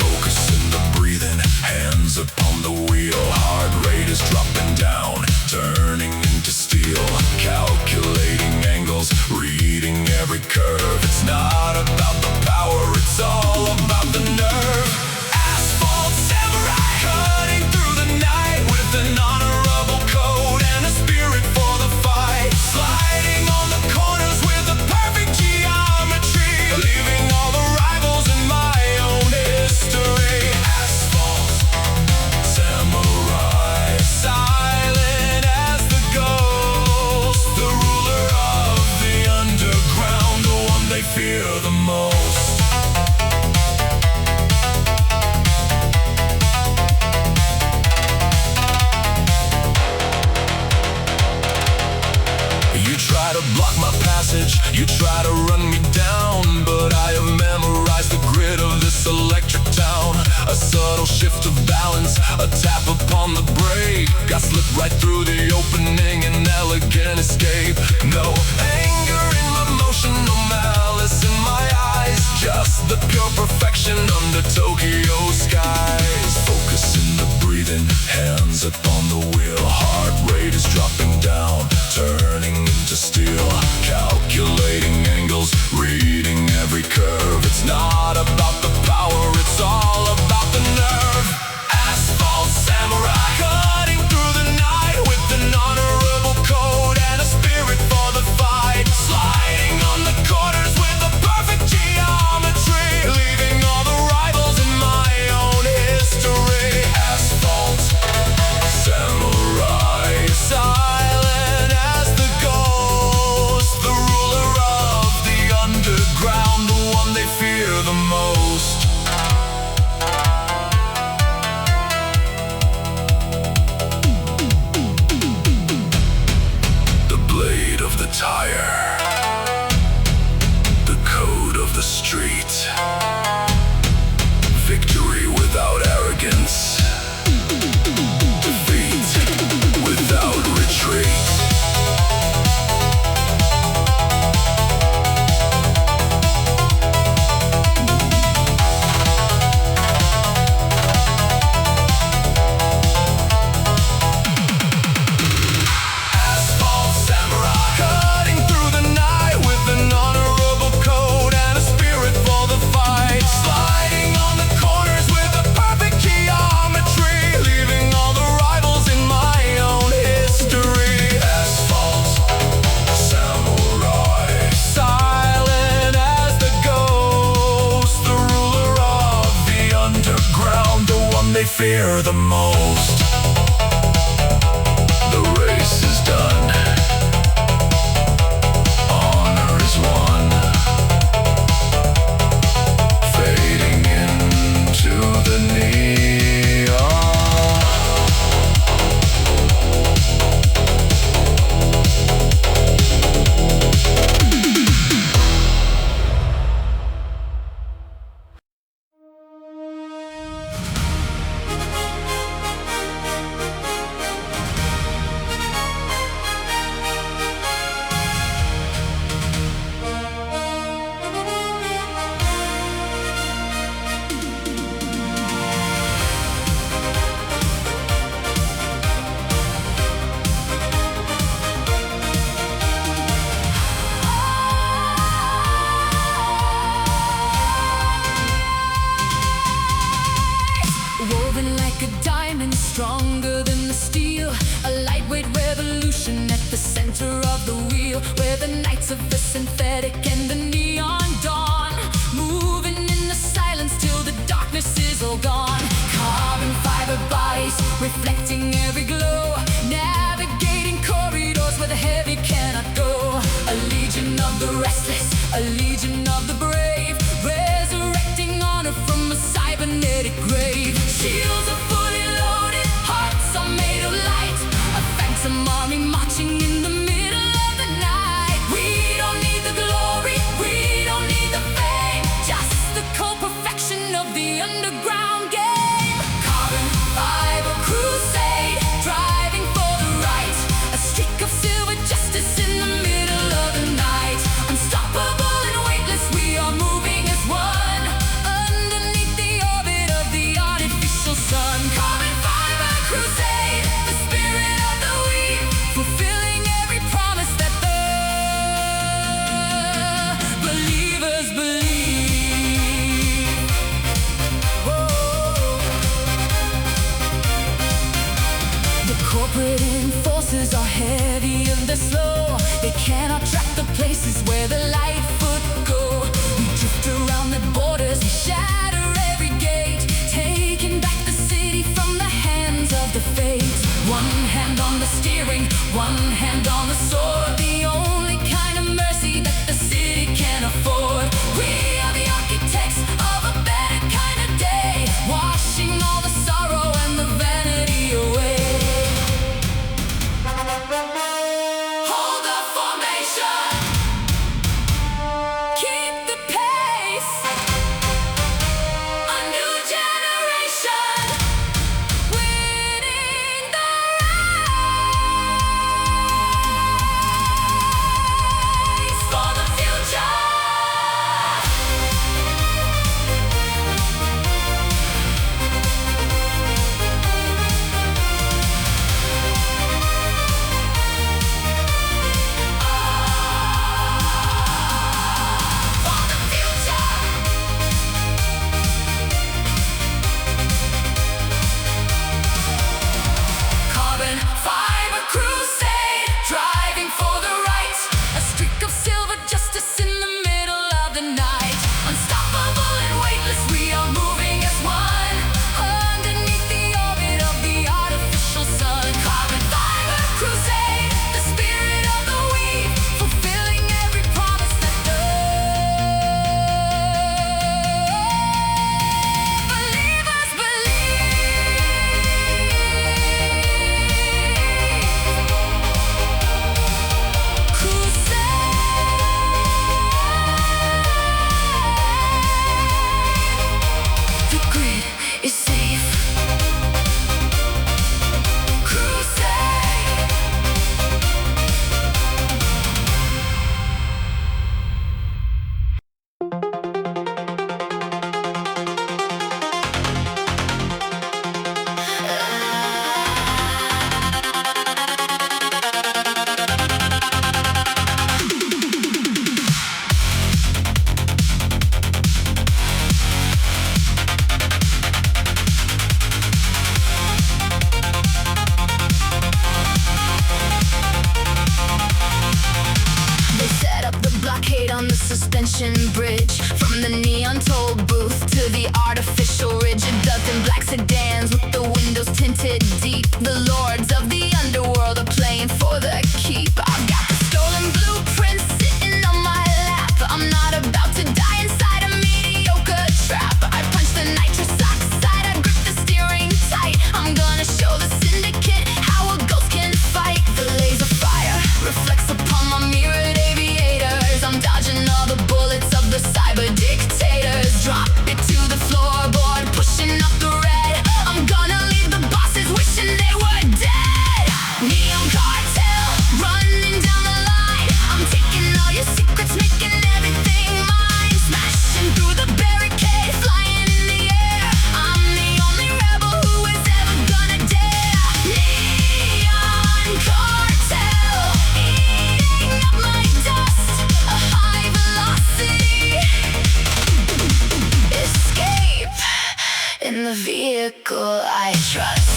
Focus in the breathing, hands upon the wheel. Heart rate is dropping down, turning into steel. Calculating angles, reading every curve. It's not about the power, it's all about the nerve. Asphalt samurai, cutting through the night with an honorable code and a spirit for the fight. Sliding on the corners with a perfect geometry, leaving all the rivals in my own history. Asphalt samurai, silent as the ghost, the ruler of the underground, the one they fear the most. You try to block my passage, you try to run me down, but I have memorized the grid of this electric town. A subtle shift of balance, a tap upon the brake. I slip right through the opening, an elegant escape. No anger in my motion, no malice in my eyes, just the pure perfection under Tokyo skies. Focus in the breathing, hands upon the wheel. Heart rate is dropping down, turning into steel. Calculating angles, reading every curve. It's not about the power, it's all about the nerve. Asphalt samurai, cutting through the night with an honorable code and a spirit for the fight. Sliding on the corners with a perfect geometry, leaving all the rivals in my own history. Asphalt samurai, silent as the ghost, the ruler of the underground, the one they fear the most. The blade of the tire, the code of the street. Victory without arrogance, defeat without retreat. Asphalt samurai, cutting through the night with an honorable code and a spirit for the fight. Sliding on the corners with a perfect geometry, leaving all the rivals in my own history. Asphalt samurai, silent as the ghost, the ruler of the underground, the one they fear the most. The race is done, honor is won, fading into the neon. Woven like a diamond, stronger than the steel. A lightweight revolution at the center of the wheel, where the nights of the synthetic and the neon dawn. Moving in the silence till the darkness is all gone. Carbon fiber bodies reflecting every glow, navigating the restless, a legion of the brave, resurrecting honor from a cybernetic grave. Shields are fully loaded, hearts are made of light, a phantom army marching in the middle of the night. We don't need the glory, we don't need the fame, just the cold perfection of the underground game. Carbon fiber crusade, driving for the right, a streak of silver justice in the middle of the night. Unstoppable and weightless, we are moving as one, underneath the orbit of the artificial sun. Carbon fiber crusade, the spirit of the weave, fulfilling every promise that the believers believe. Whoa. The corporate enforcers are heavy and they're slow. They cannot track the places where the light foot go. We drift around the borders, we shatter every gate, taking back the city from the hands of the fate. One hand on the steering, one hand on the sword, the only kind of mercy that the city can afford. We are the architects of a better kind of day, washing all the sorrow and the vanity away. Hold the formation, keep the pace. A new generation, winning the race for the future. For the future. Carbon fiber crusade, driving for the right, a streak of silver justice in the middle of the night. Unstoppable and weightless, we are moving as one, underneath the orbit of the artificial sun. Carbon fiber crusade, the spirit of the weave, fulfilling every promise that the believers believe. Crusade, the grid is safe. Crusade. They set up the blockade on the suspension bridge, from the neon toll booth to the artificial ridge. A dozen black sedans with the windows tinted deep. The lords of the underworld are playing for the keep. I've got the stolen blueprints sitting on my lap. I'm not about to die inside a mediocre trap. I punch the nitrous oxide, I grip the steering tight. I'm gonna show the syndicate how a ghost can fight. The laser fire reflects upon my mirrored aviators. I'm dodging all the bullets of the cyber dictators. Drop it to the floorboard, pushing up the red. I'm gonna leave the bosses wishing they were dead. Neon cartel, running down the line. I'm taking all your secrets, making everything mine. Smashing through the barricade, flying in the air. I'm the only rebel who is ever gonna dare. Neon cartel, eating up my dust, a high velocity escape in the vehicle I trust.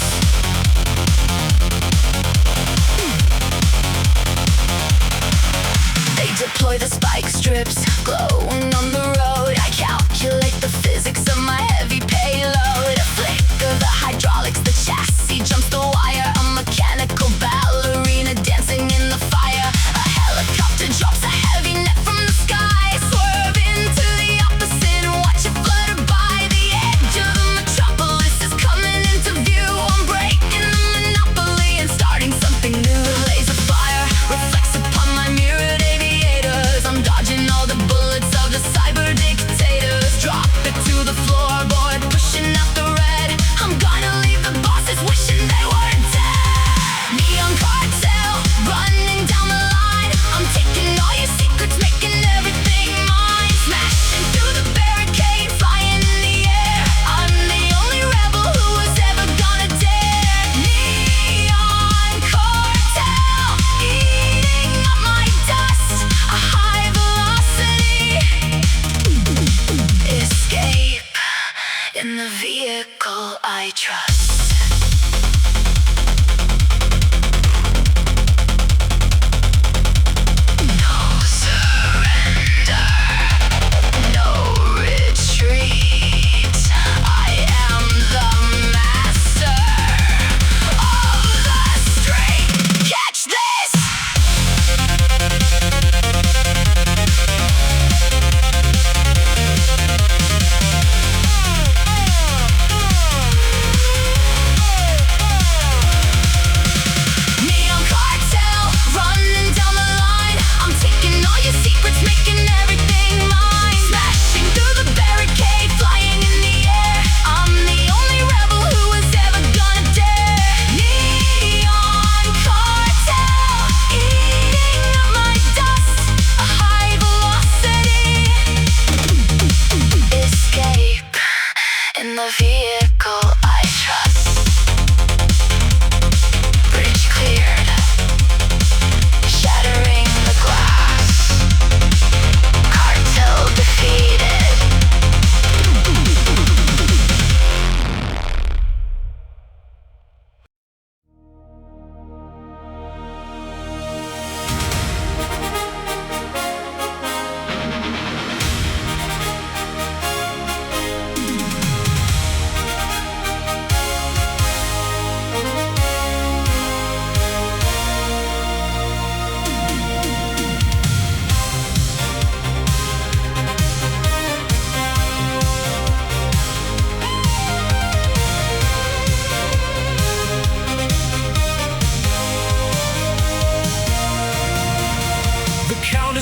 They deploy the spike strips, glowing on the road. I calculate the physics of my heavy payload. A flick of the hydraulics, the chassis jumps the wire. A mechanical ballerina dancing in the fire. A helicopter drops a heavy net from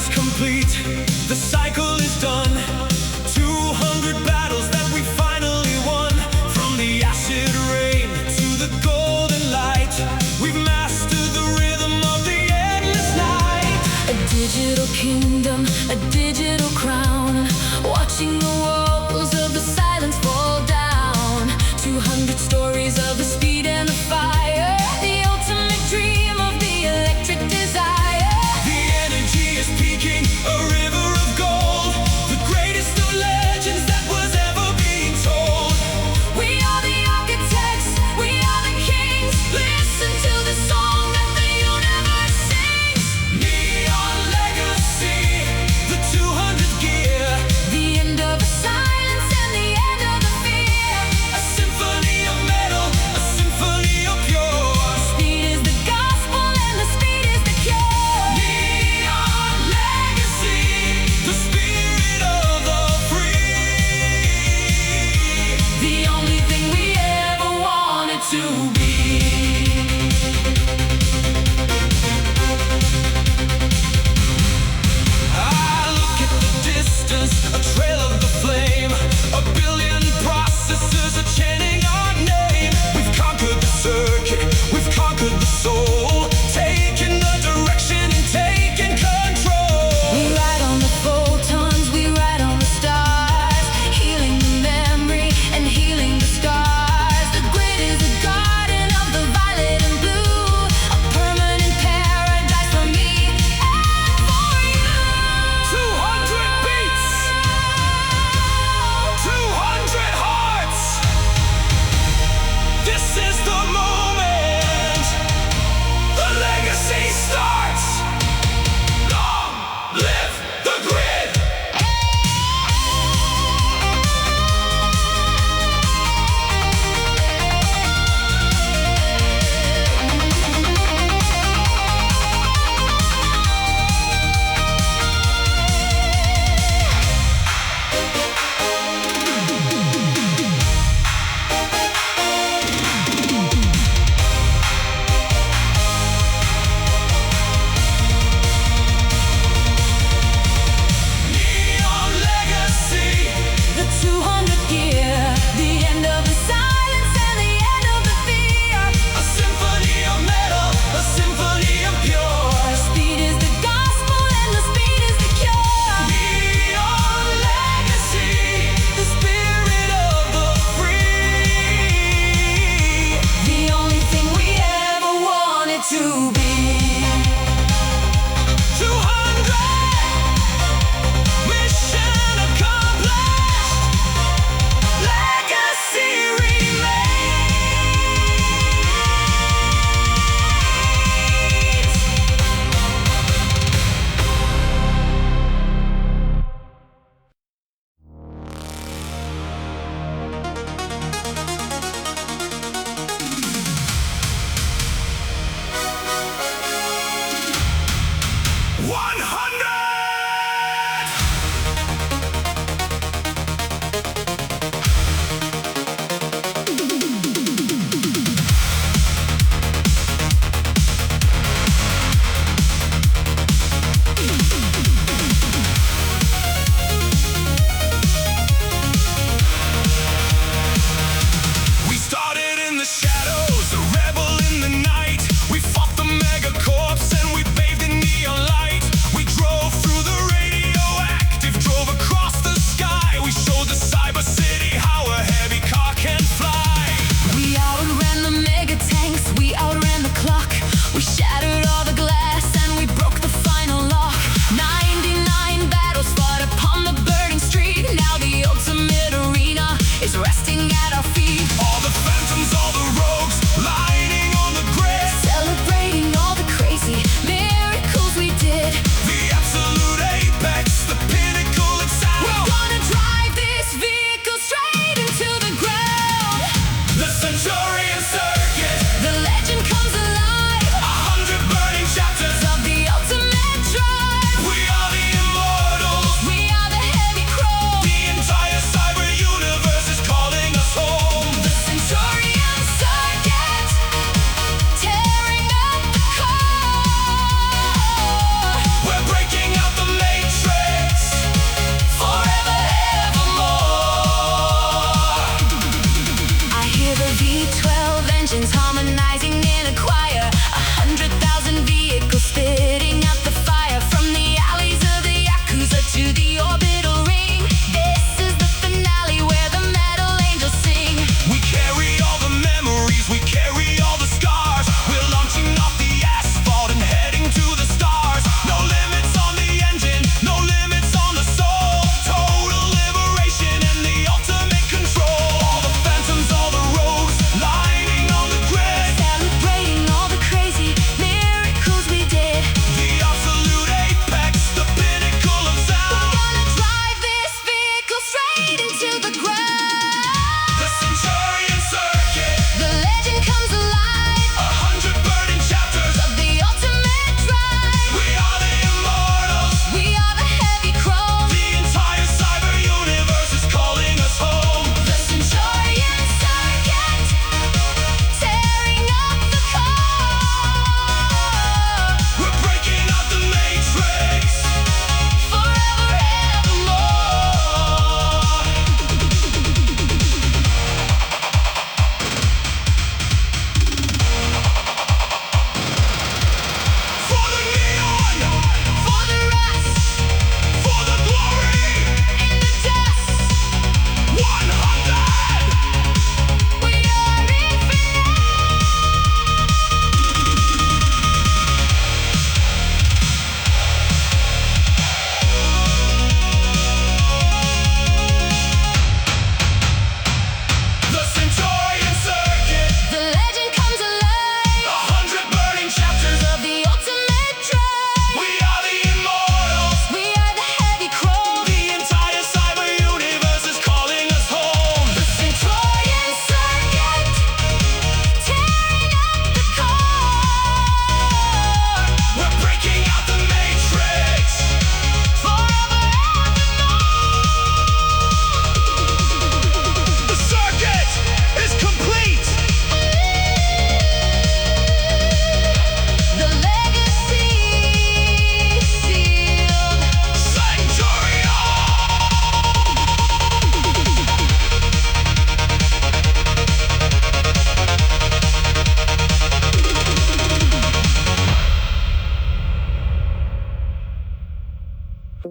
is complete, the cycle is done. 200 battles that we finally won. From the acid rain to the golden light, we've mastered the rhythm of the endless night. A digital kingdom, a digital crown, watching the walls of the silence fall down. 200 stories of the speed and the fire, the ultimate dream of the electric desire. The energy is peaking, a river of gold. A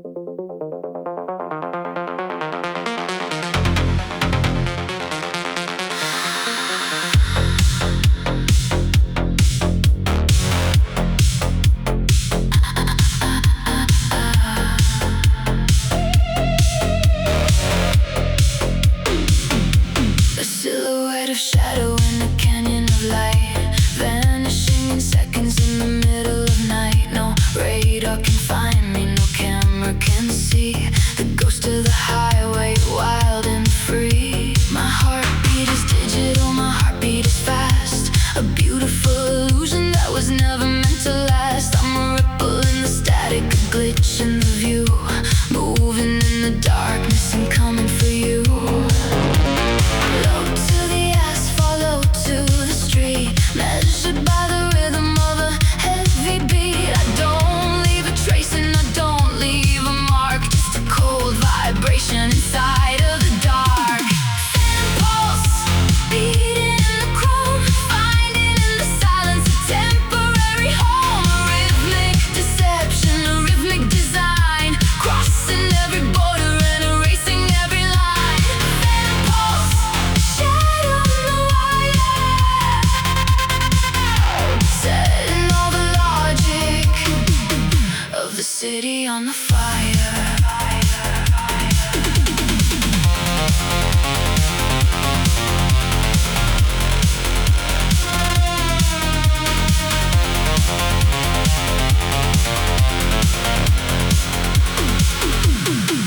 silhouette of shadow in a canyon of light, vanishing in seconds in the middle of night. No radar can find me, no camera can see the ghost of the highway, wild and free. My heartbeat is digital, my heartbeat is fast, a beautiful illusion that was never meant to last. I'm a ripple in the static, a glitch in the view, moving in the darkness and coming for you. Low to the asphalt, low to the street, measured by the rhythm of a heavy beat. I don't leave a trace and I don't leave a mark, just a cold vibration inside of the dark. Phantom pulse, beating in the chrome, finding in the silence a temporary home. A rhythmic deception, a rhythmic design, crossing every border and erasing every line. Phantom pulse, shadow in the wire, setting all the logic of the city on the fire.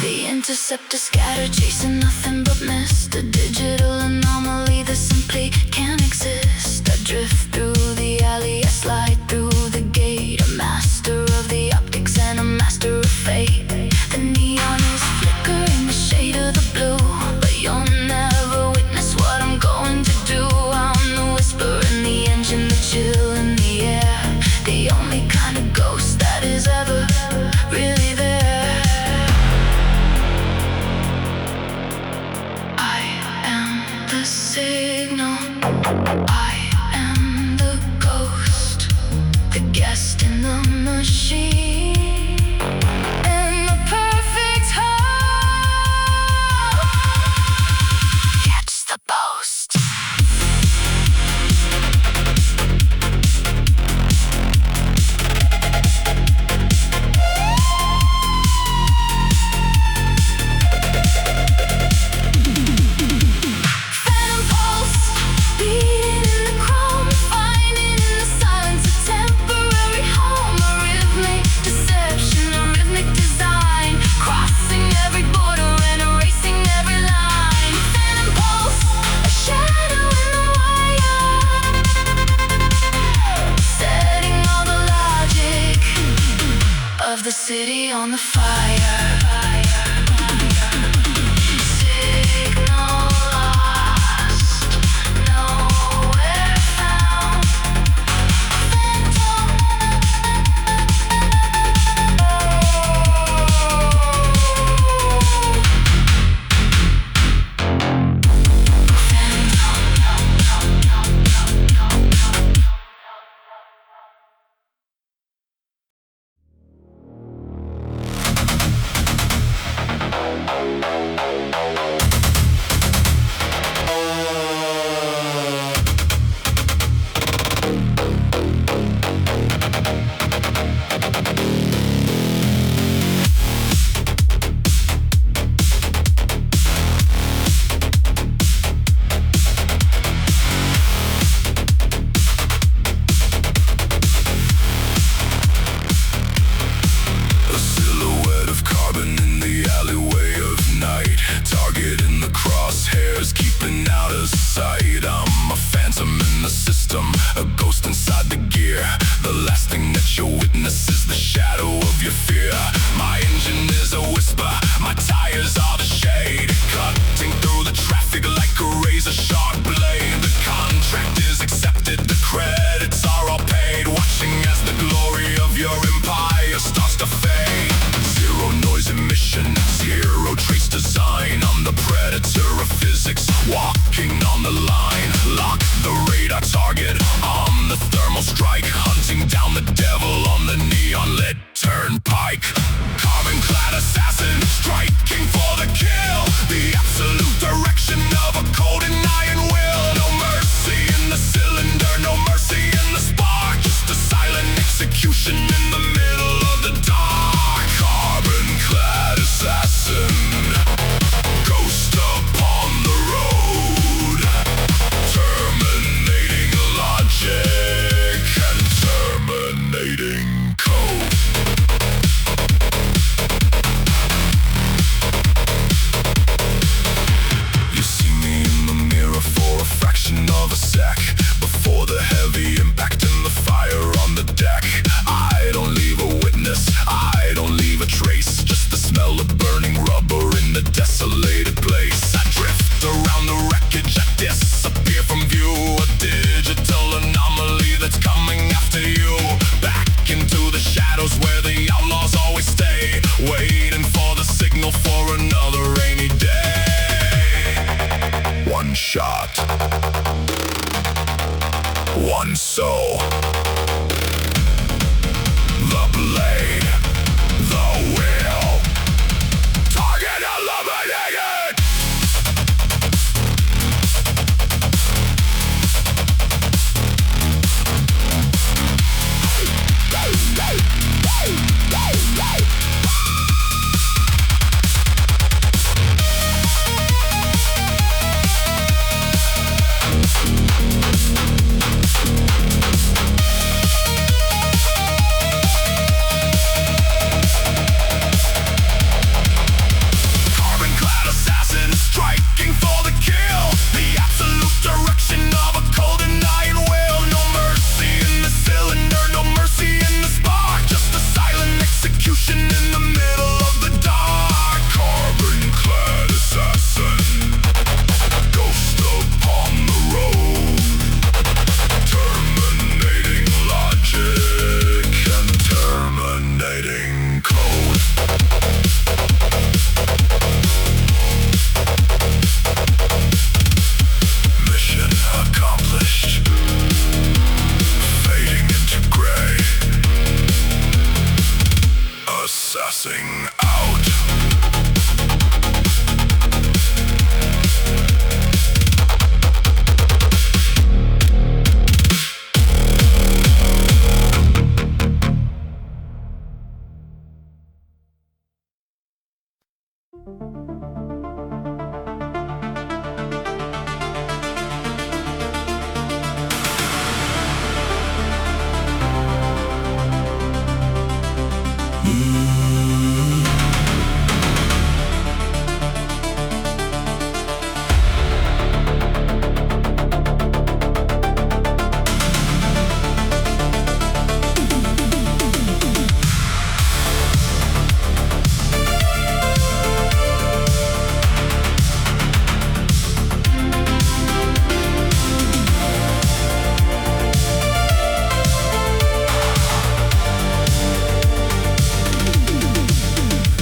The interceptor scattered, chasing nothing but mist. A digital anomaly that simply can't exist. I drift through the alley, I slide through the gate, a master of the optics and a master of fate. The neon is flickering, the shade of the blue, but you'll never witness what I'm going to do. I'm the whisper in the engine, the chill in the air, the only kind of ghost that is ever really there. I am the signal, I am the ghost, the guest in the machine, and the perfect home. Catch the post. Phantom pulse, beating in the chrome, finding in the silence a temporary home. A rhythmic deception, a rhythmic design, crossing every border and erasing every line. Phantom pulse, a shadow in the wire, setting all the logic of the city on the fire. Signal lost, nowhere found. Phantom. shot. One soul. The blade, the wheel. Target eliminated! Assessing out.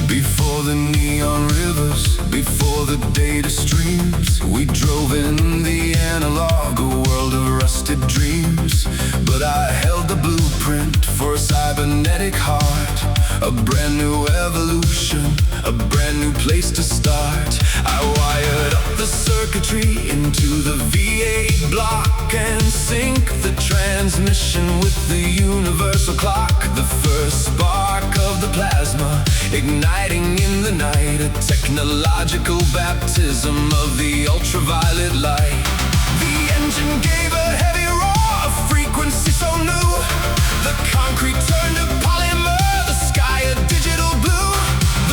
Before the neon rivers, before the data streams, we drove in the analog, a world of rusted dreams. But I held the blueprint for a cybernetic heart, a brand new evolution, a brand new place to start. I wired up the circuitry into the V8 block and sync the transmission with the universal clock. The first spark of the plasma, igniting in the night, a technological baptism of the ultraviolet light. The engine gave a heavy roar, a frequency so new. The concrete turned to polymer, the sky a digital blue.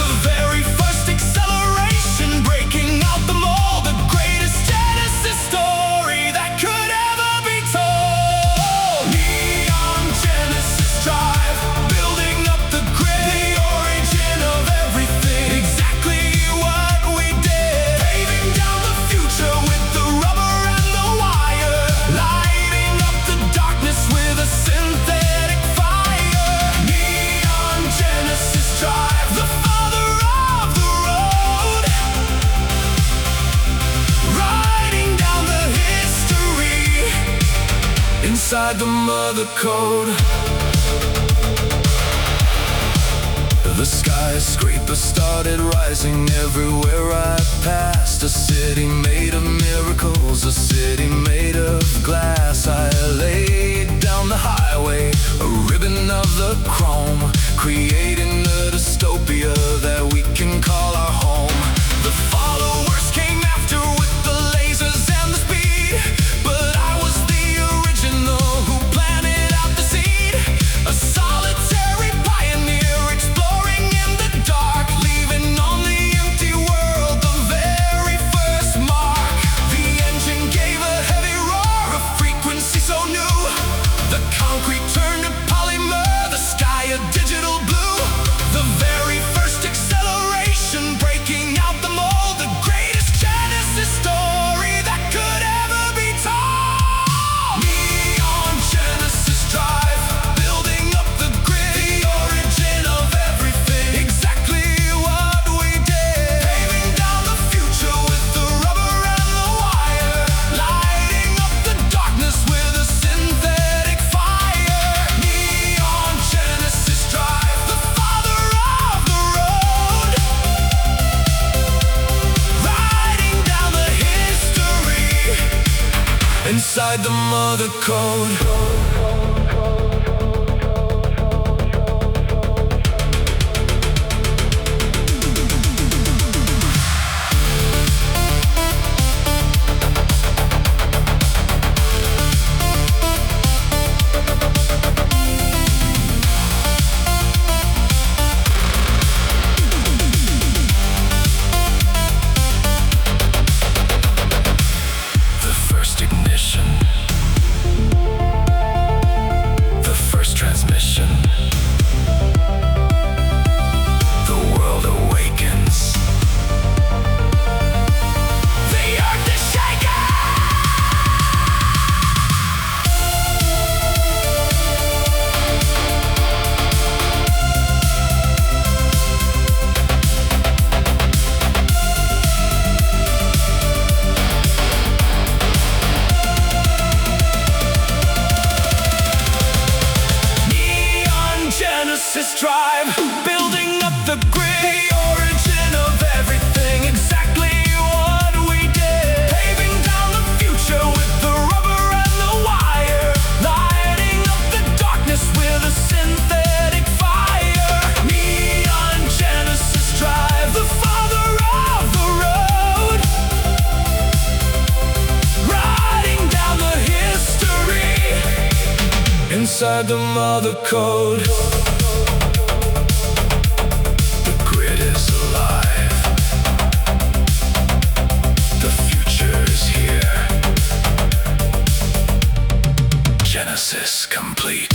The very first acceleration, breaking out the mold, the greatest Genesis story that could ever be told. Neon Genesis drive, building up the grid, the origin of everything, exactly what we did. Paving down the future with the rubber and the wire, lighting up the darkness with a synthetic fire. Neon Genesis drive, the father of the road, writing down the history inside the mother code. The skyscraper started rising everywhere I passed. A city made of miracles, a city made of glass. I laid down the highway, a ribbon of the chrome, creating a dystopia that we can call our home. The followers came after with the lasers and the speed, but I was the original who planted out the seed. A solitary pioneer exploring in the dark, leaving on the empty world the very first mark. The engine gave a heavy roar, a frequency so new. The concrete turned to polymer, the sky a digital blue. inside the mother code. Drive, building up the grid, the origin of everything, exactly what we did. Paving down the future with the rubber and the wire, lighting up the darkness with a synthetic fire. Neon Genesis Drive, the father of the road, writing down the history inside the mother code. Genesis complete.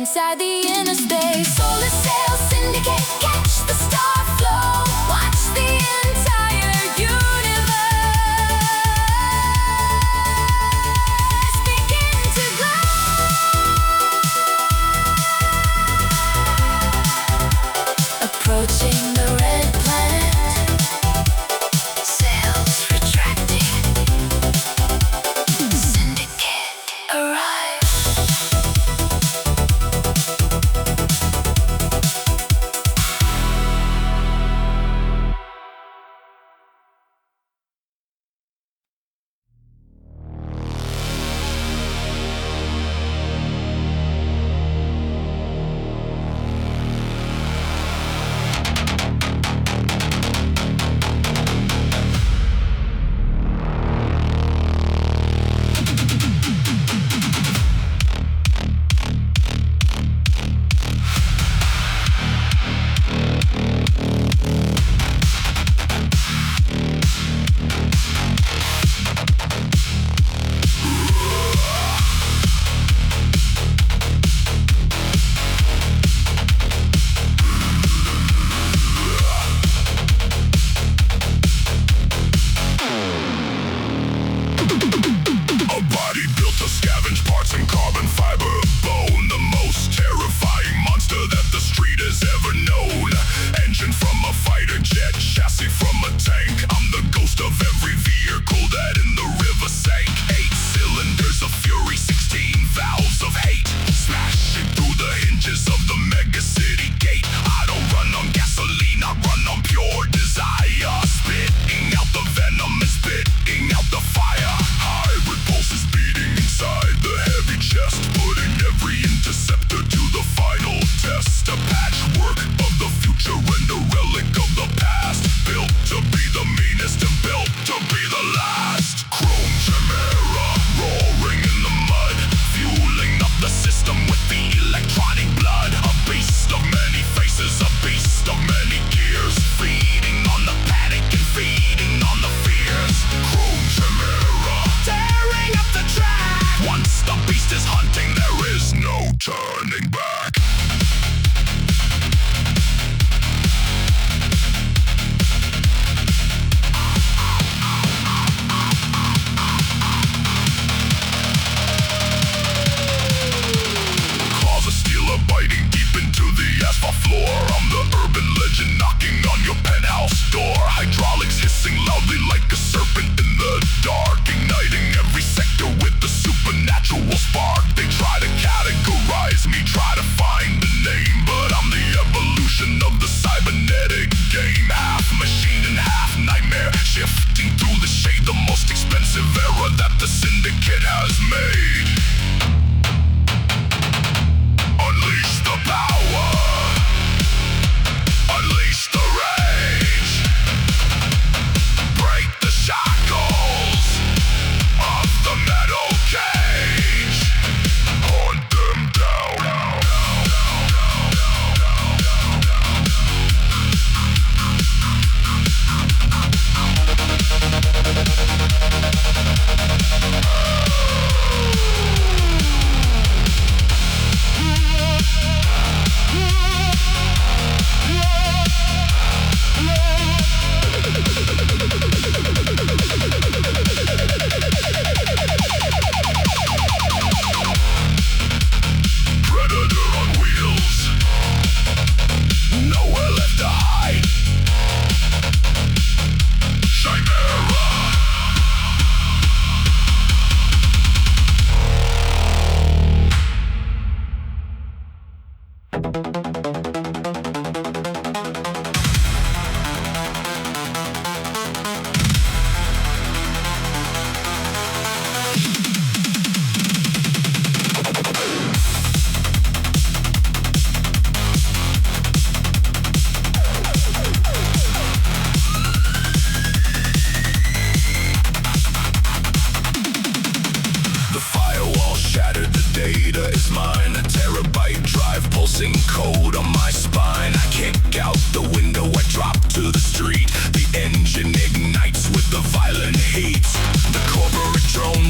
inside the inner space. Solar sails syndicate, catch the star flow. Watch the entire universe begin to glow. Approaching the red planet, sails retracting. Syndicate arrive.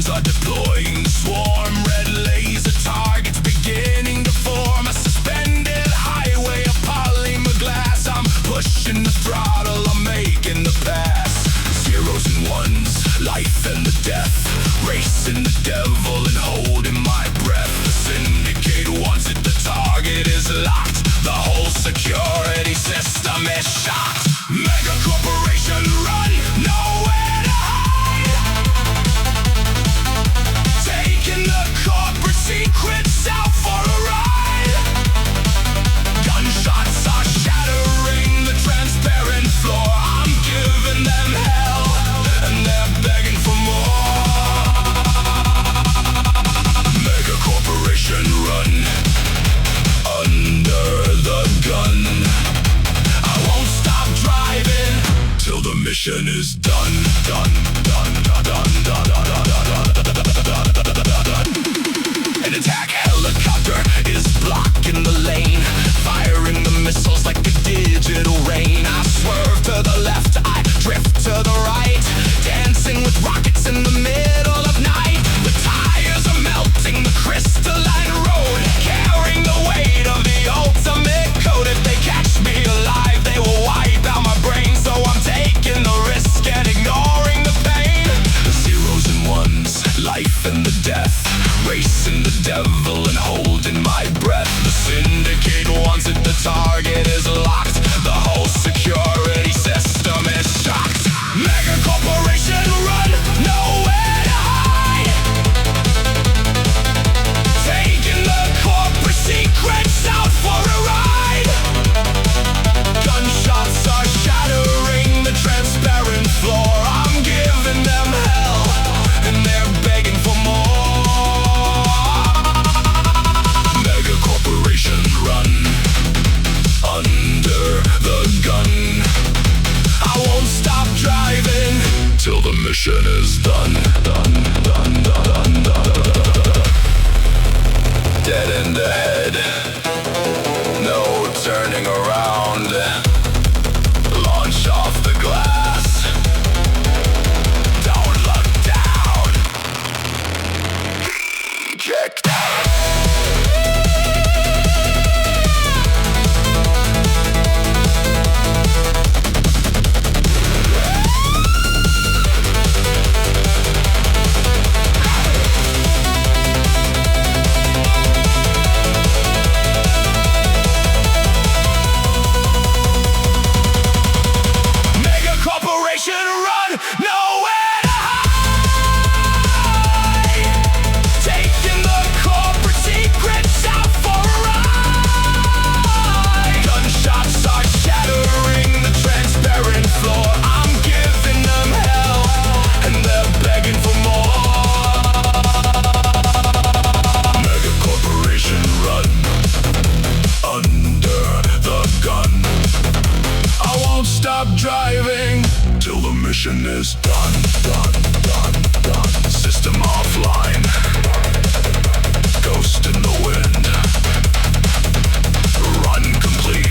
are deploying the swarm. Red laser targets beginning to form. A corporation run under the gun. I won't stop driving till the mission is done. Done, done, done, done, done, done, done, done, done, done. An attack helicopter is blocking the lane, firing the missiles like a digital rain. I swerve to the left, I drift to the right, dancing with rockets in the middle of night. The tires are melting the crystalline road, carrying the weight of the ultimate code. If they catch me alive, they will wipe out my brain. So I'm taking the risk and ignoring the pain. The zeros and ones, life and the death, racing the devil and holding my breath. The syndicate wants it, the target is locked, the whole security system is shocked. Mega corporation run, nowhere to hide, taking the corporate secrets out for a ride. Gunshots are shattering the transparent floor. I'm giving them hell and they're begging for more. Mega corporation run under the gun. I won't stop driving till the mission is done. Done, done, done, done, done. Dead end ahead, no turning around. Launch off the glass, don't look down. Kick down. Run, nowhere to hide, taking the corporate secrets out for a ride. Gunshots are shattering the transparent floor. I'm giving them hell and they're begging for more. Mega corporation run under the gun. I won't stop driving till the mission is done, done, done, done. System offline, ghost in the wind. Run complete.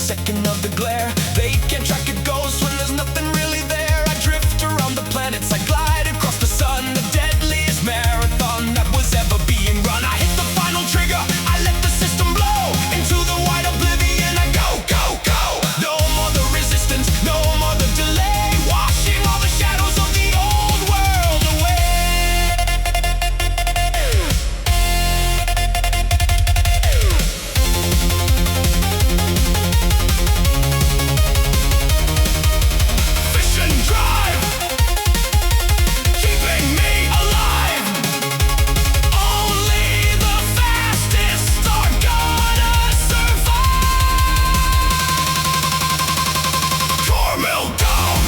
second of the glare. They can't track a ghost when there's nothing really there. I drift around the planets, I glide across the sun, the deadliest marathon that was ever being run. I hit the final trigger, I let the system blow into the wide oblivion. I go, go, go. No more the resistance, no more the delay, washing all the shadows of the old world away. Fish and drive, keeping me alive. Only the fastest are gonna survive. Core meltdown.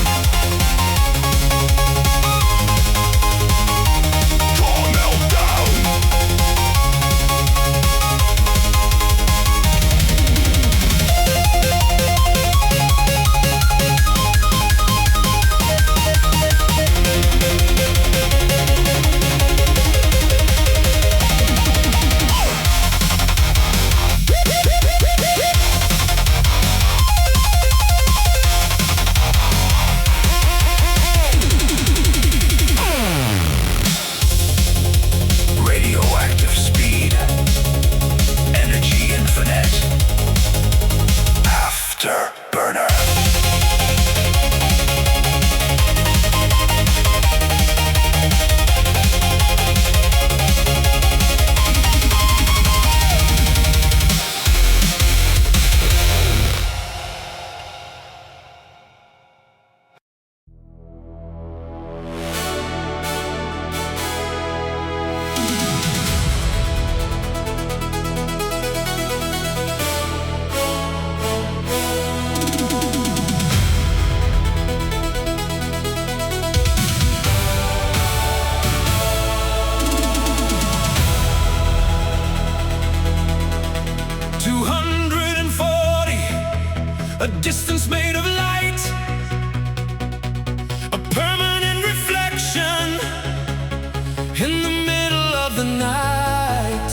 Core meltdown. 'Radioactive speed, energy infinite, afterburner. A distance made of light, a permanent reflection in the middle of the night.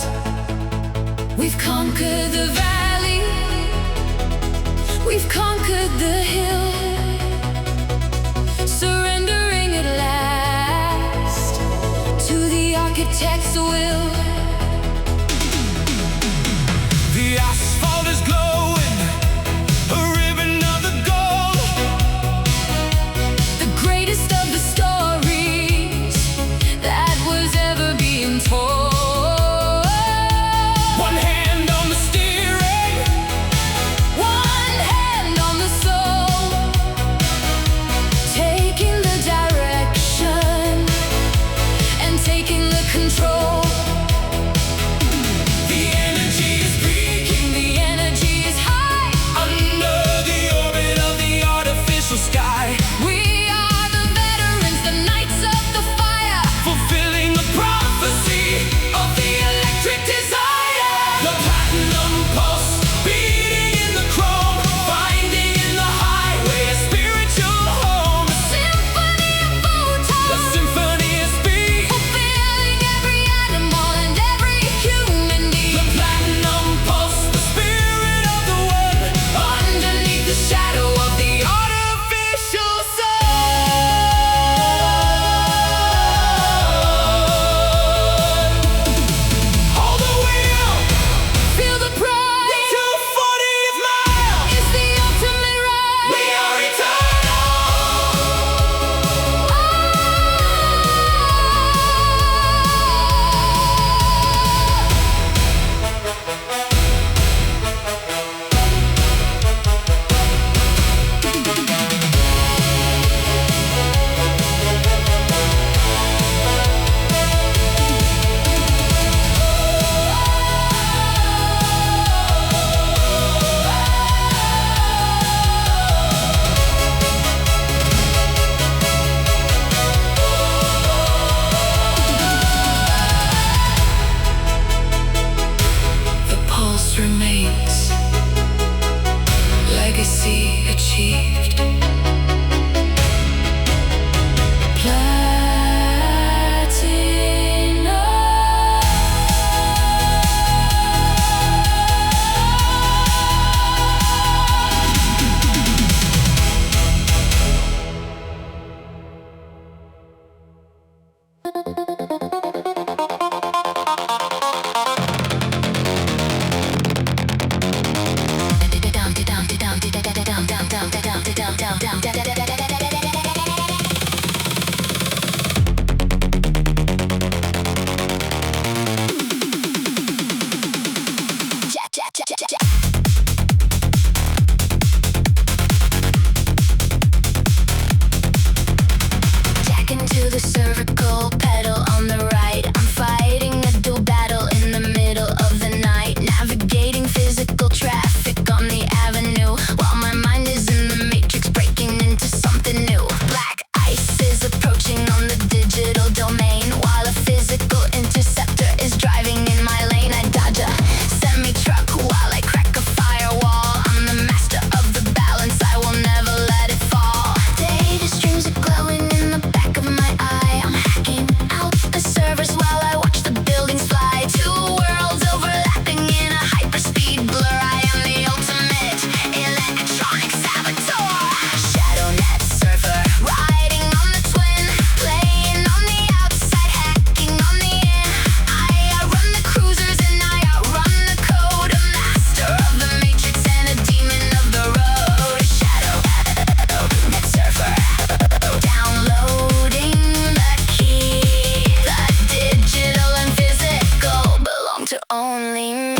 We've conquered the valley, we've conquered the hill, surrendering at last to the architect's will. The asphalt is glowing, a ribbon of the gold, The greatest of the stories that was ever being told. one hand on the steering, One hand on the soul, taking the direction and taking the control. Jack into the cervical, pedal on the right. I'm fighting a dual battle in the middle of the night, navigating physical traffic on the avenue, while my mind is in the matrix, breaking into something new. Black ice is approaching on the digital domain, while a physical interceptor is driving in my lane. I dodge a semi-truck while I crack a firewall. I'm the master of the balance, I will never let it fall. Data streams are glowing in the back of my eye. I'm hacking out the servers while I watch the buildings fly. Two worlds overlapping in a hyperspeed blur. I am the ultimate electronic saboteur. Shadow net surfer, riding on the twin, playing on the outside, hacking on the in. I outrun the cruisers and I outrun the code. A master of the matrix and a demon of the road. Shadow net surfer, downloading the key. The digital and physical belong to only me.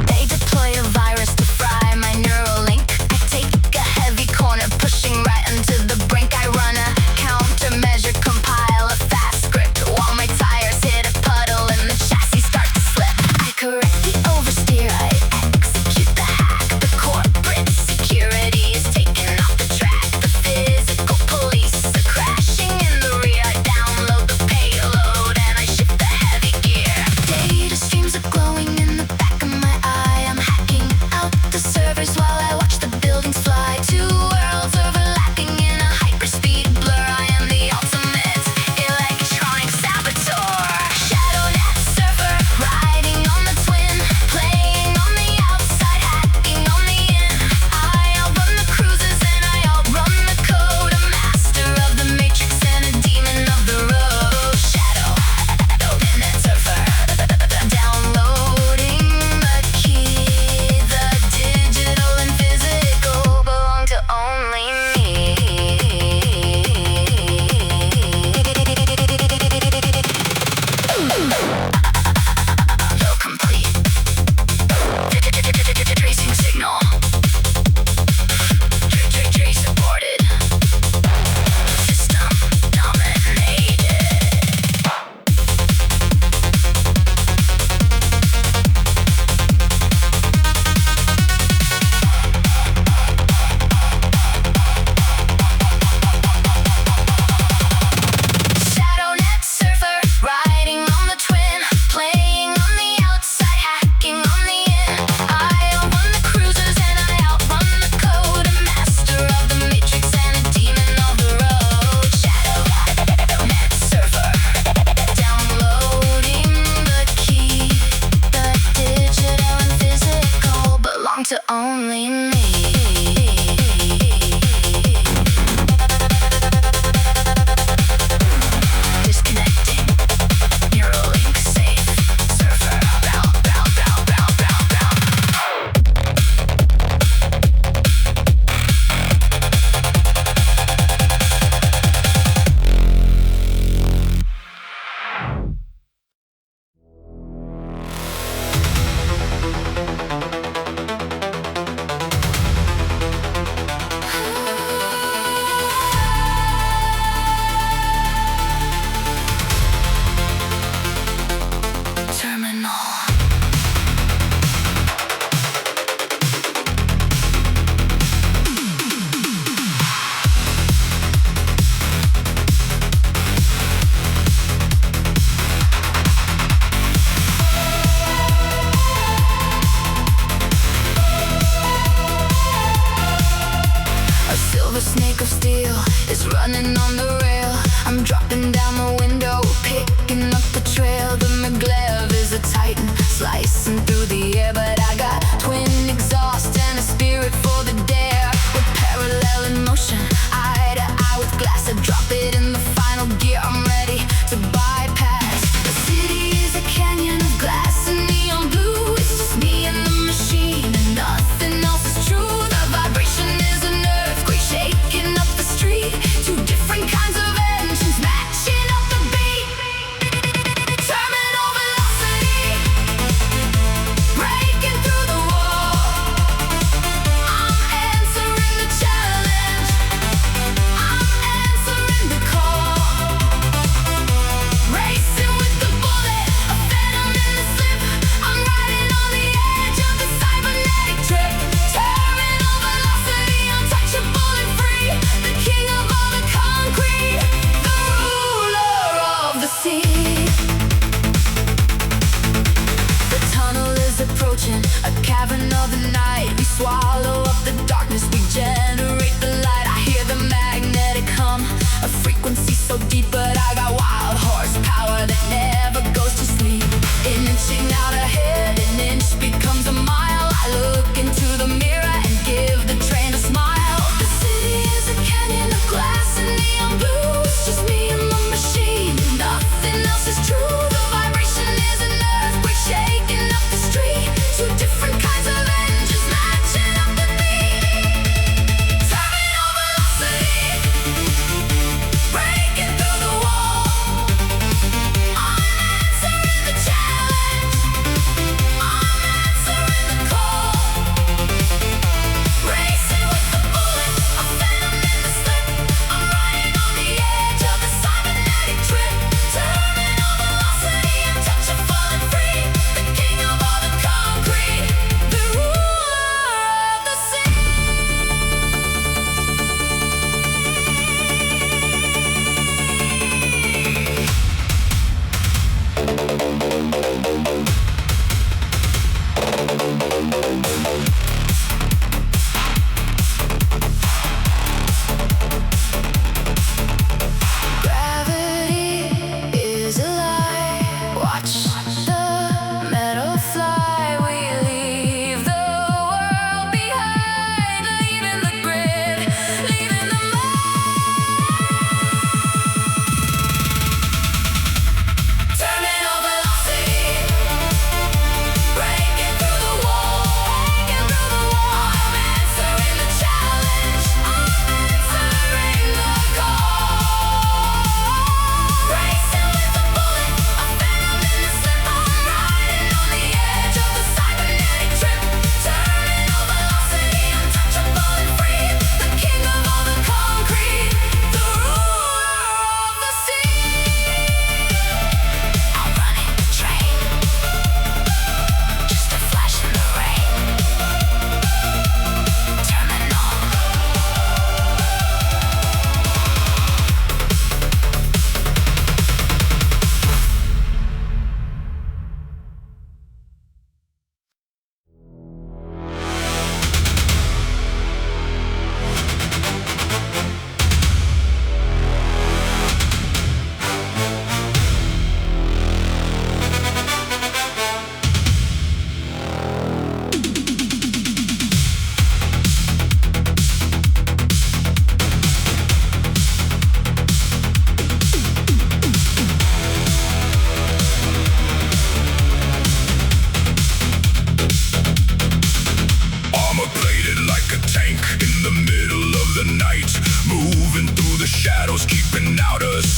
They deploy a virus to fry my neural link. I take a heavy corner, pushing right into the brink. I run a countermeasure, compile a fast script, while my tires hit a puddle and the chassis start to slip. I correct the oversteer, I execute the hack. The corporate security is taken off the track. The physical police are crashing in the rear. I download the payload and I shift the heavy gear. Data streams are glowing in the back of my eye. I'm hacking out the servers while I watch the buildings fly. Two worlds overlapping in a hyperspeed blur. I am the ultimate electronic saboteur. Shadow net surfer, riding on the twin, playing on the outside, hacking on the in. I outrun the cruisers and I outrun the code. A master of the matrix and a demon of the road. Shadow net surfer, downloading the key. The digital and physical belong to only me. Low complete. Tracing signal. Trace aborted. System dominated. Shadow net surfer, riding on the twin, playing on the outside, hacking on the in. I outrun the cruisers and I outrun the code. A master of the matrix and a demon of the road. Shadow net surfer, downloading the key. The digital and physical belong to only me. Disconnecting. Neural link safe. Surfer. Bow. Terminal. A silver snake of steel is running on the rail. I'm dropping down the window, picking up the trail. The maglev is a titan, slicing through the air. But I got twin exhaust and a spirit for the dare. We're parallel in motion, eye to eye with glass. I drop it in the final gear, I'm ready to bypass. The city is a canyon of glass and neon blue. It's just me and the machine and nothing else is true. The vibration is an earthquake shaking up the street. Two different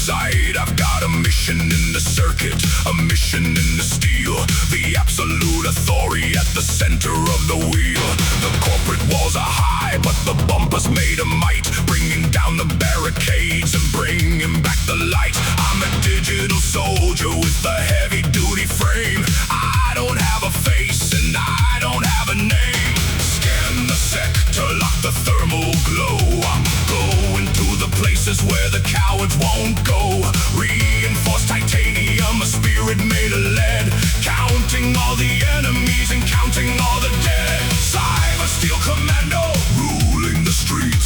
sight. I've got a mission in the circuit, a mission in the steel. The absolute authority at the center of the wheel. The corporate walls are high, but the bumpers made of might, bringing down the barricades and bringing back the light. I'm a digital soldier with a heavy-duty frame. I don't have a face and I don't have a name. Scan the sector, lock the thermal glow. I'm going to the places where the cowards won't go. Reinforced titanium, a spirit made of lead. Counting all the enemies and counting all the dead. Cyber Steel Commando, ruling the street.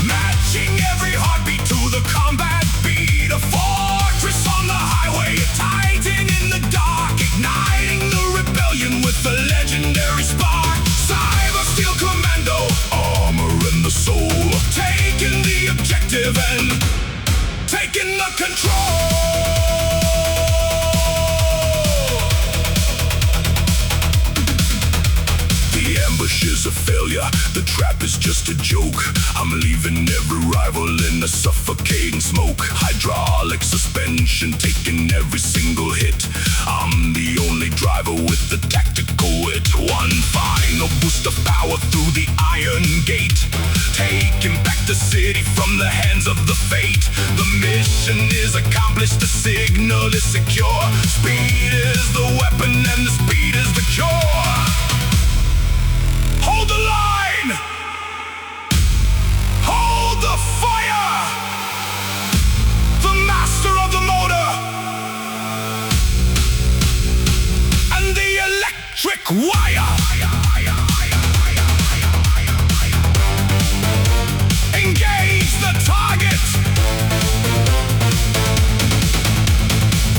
Matching every heartbeat to the combat beat. A fortress on the highway, a titan in the dark. Igniting the rebellion with a legendary spark. Cyber Steel Commando, armor and the soul. Taking the objective and taking the control. The ambush is a failure, the trap is just a joke. I'm leaving every rival in a suffocating smoke. Hydraulic suspension, taking every single hit. I'm the only driver with the tactical wit. One final boost of power through the iron gate. Taking back the city from the hands of the fate. The mission is accomplished, the signal is secure. Speed is the weapon and the speed is the cure. Hold the line! Hold the fire! The master of the motor and the electric wire. Engage the target!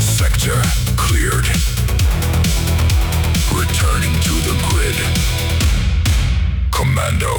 Sector cleared. Returning to the grid. Commando.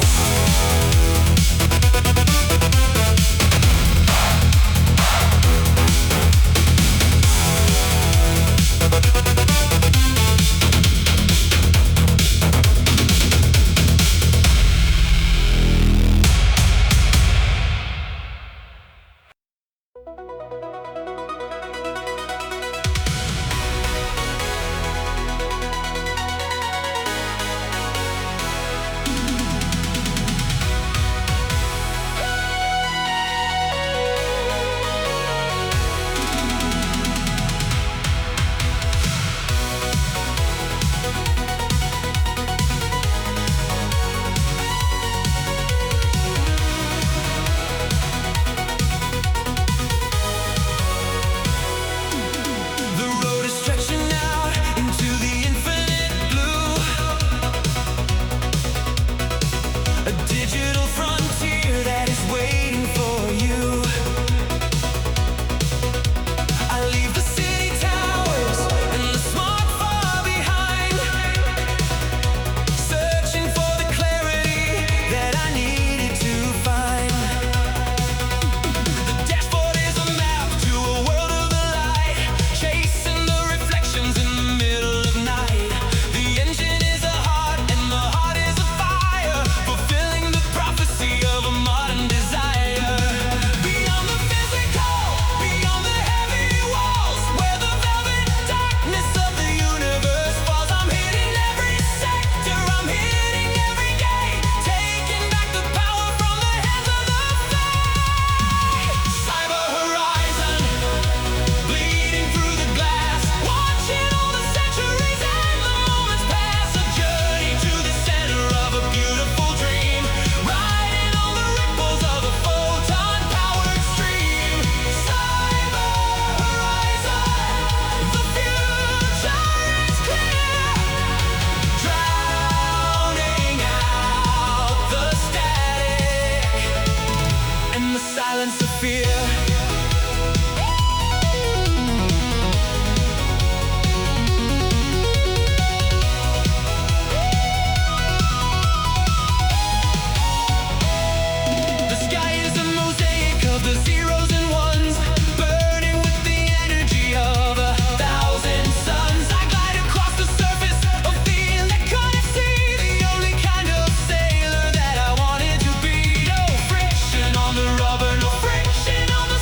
Friction on the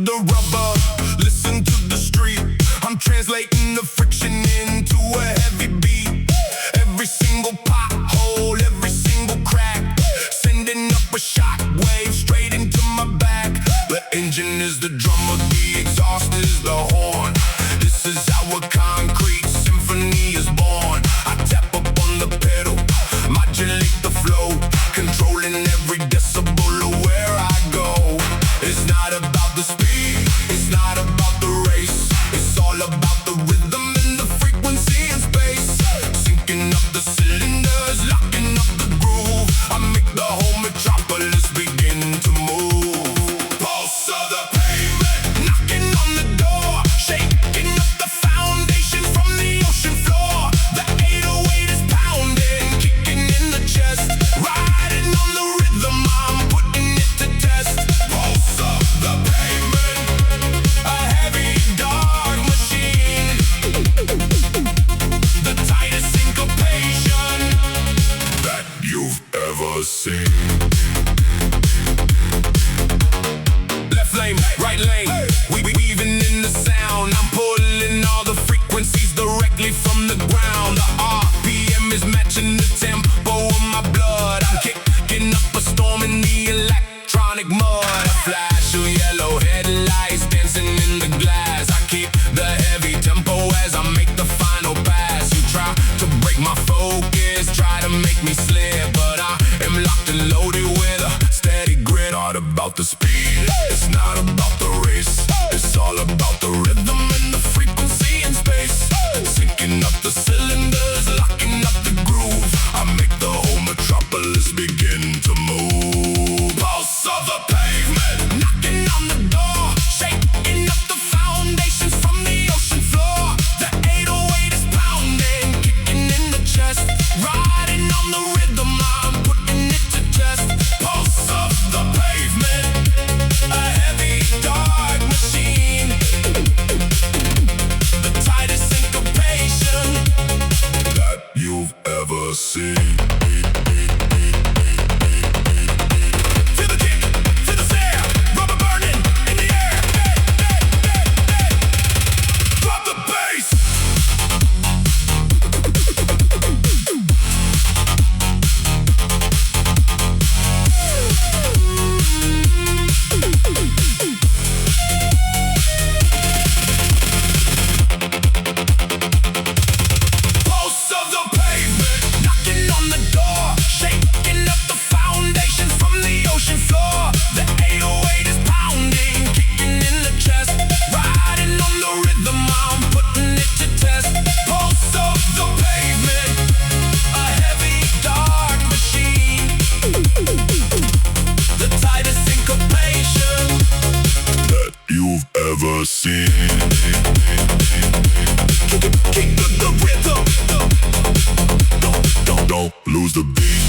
the rubber, listen to the street. I'm translating the friction into a heavy beat. Every single pothole, every single crack, sending up a shock wave straight into my back. The engine is the drummer, the exhaust is the horn. This is how a concrete symphony is born. I tap up on the pedal, modulate the flow, controlling every decibel of where I go. It's not about the speed, it's not about the race. It's all about the rhythm and the frequency and space. Syncing up the cylinders, locking up the groove. I make the whole metropolis begin to move. Pulse of the pavement, knocking on the door, shaking up the foundation from the ocean floor. The 808 is pounding, kicking in the chest, riding on the rhythm, I'm putting it to test. Pulse of the pavement, a heavy dark machine, the tightest syncopation that you've ever seen. Left lane, right lane, we weaving in the sound. I'm pulling all the frequencies directly from the ground. The RPM is matching the tempo of my blood. I'm kicking up a storm in the electronic mud. A flash of yellow headlights dancing in the glass. I keep the heavy tempo as I make the final pass. You try to break my focus, try to make me slip, but I am locked and loaded with a steady grit. Not about the speed, it's not about the race. It's all about the rhythm and the frequency and space. Syncing up the cylinders, locking up the groove. I make the whole metropolis begin to move. Pulse of the pavement, knocking on the door, shaking up the foundations from the ocean floor. The 808 is pounding, kicking in the chest, riding on the rhythm, I'm putting it to test. Pulse of the pavement, a heavy dark machine, the tightest syncopation that you've ever seen. Feel the kick, feel the snare, rubber burning in the air. Drop the bass. Pulse of the pavement, knocking on the door, shaking up the foundation from the ocean floor. The 808 is pounding, kicking in the chest, riding on the rhythm, I'm putting it to test. Pulse of the pavement, a heavy dark machine, the tightest syncopation that you've ever seen. Keep the rhythm, don't lose the beat.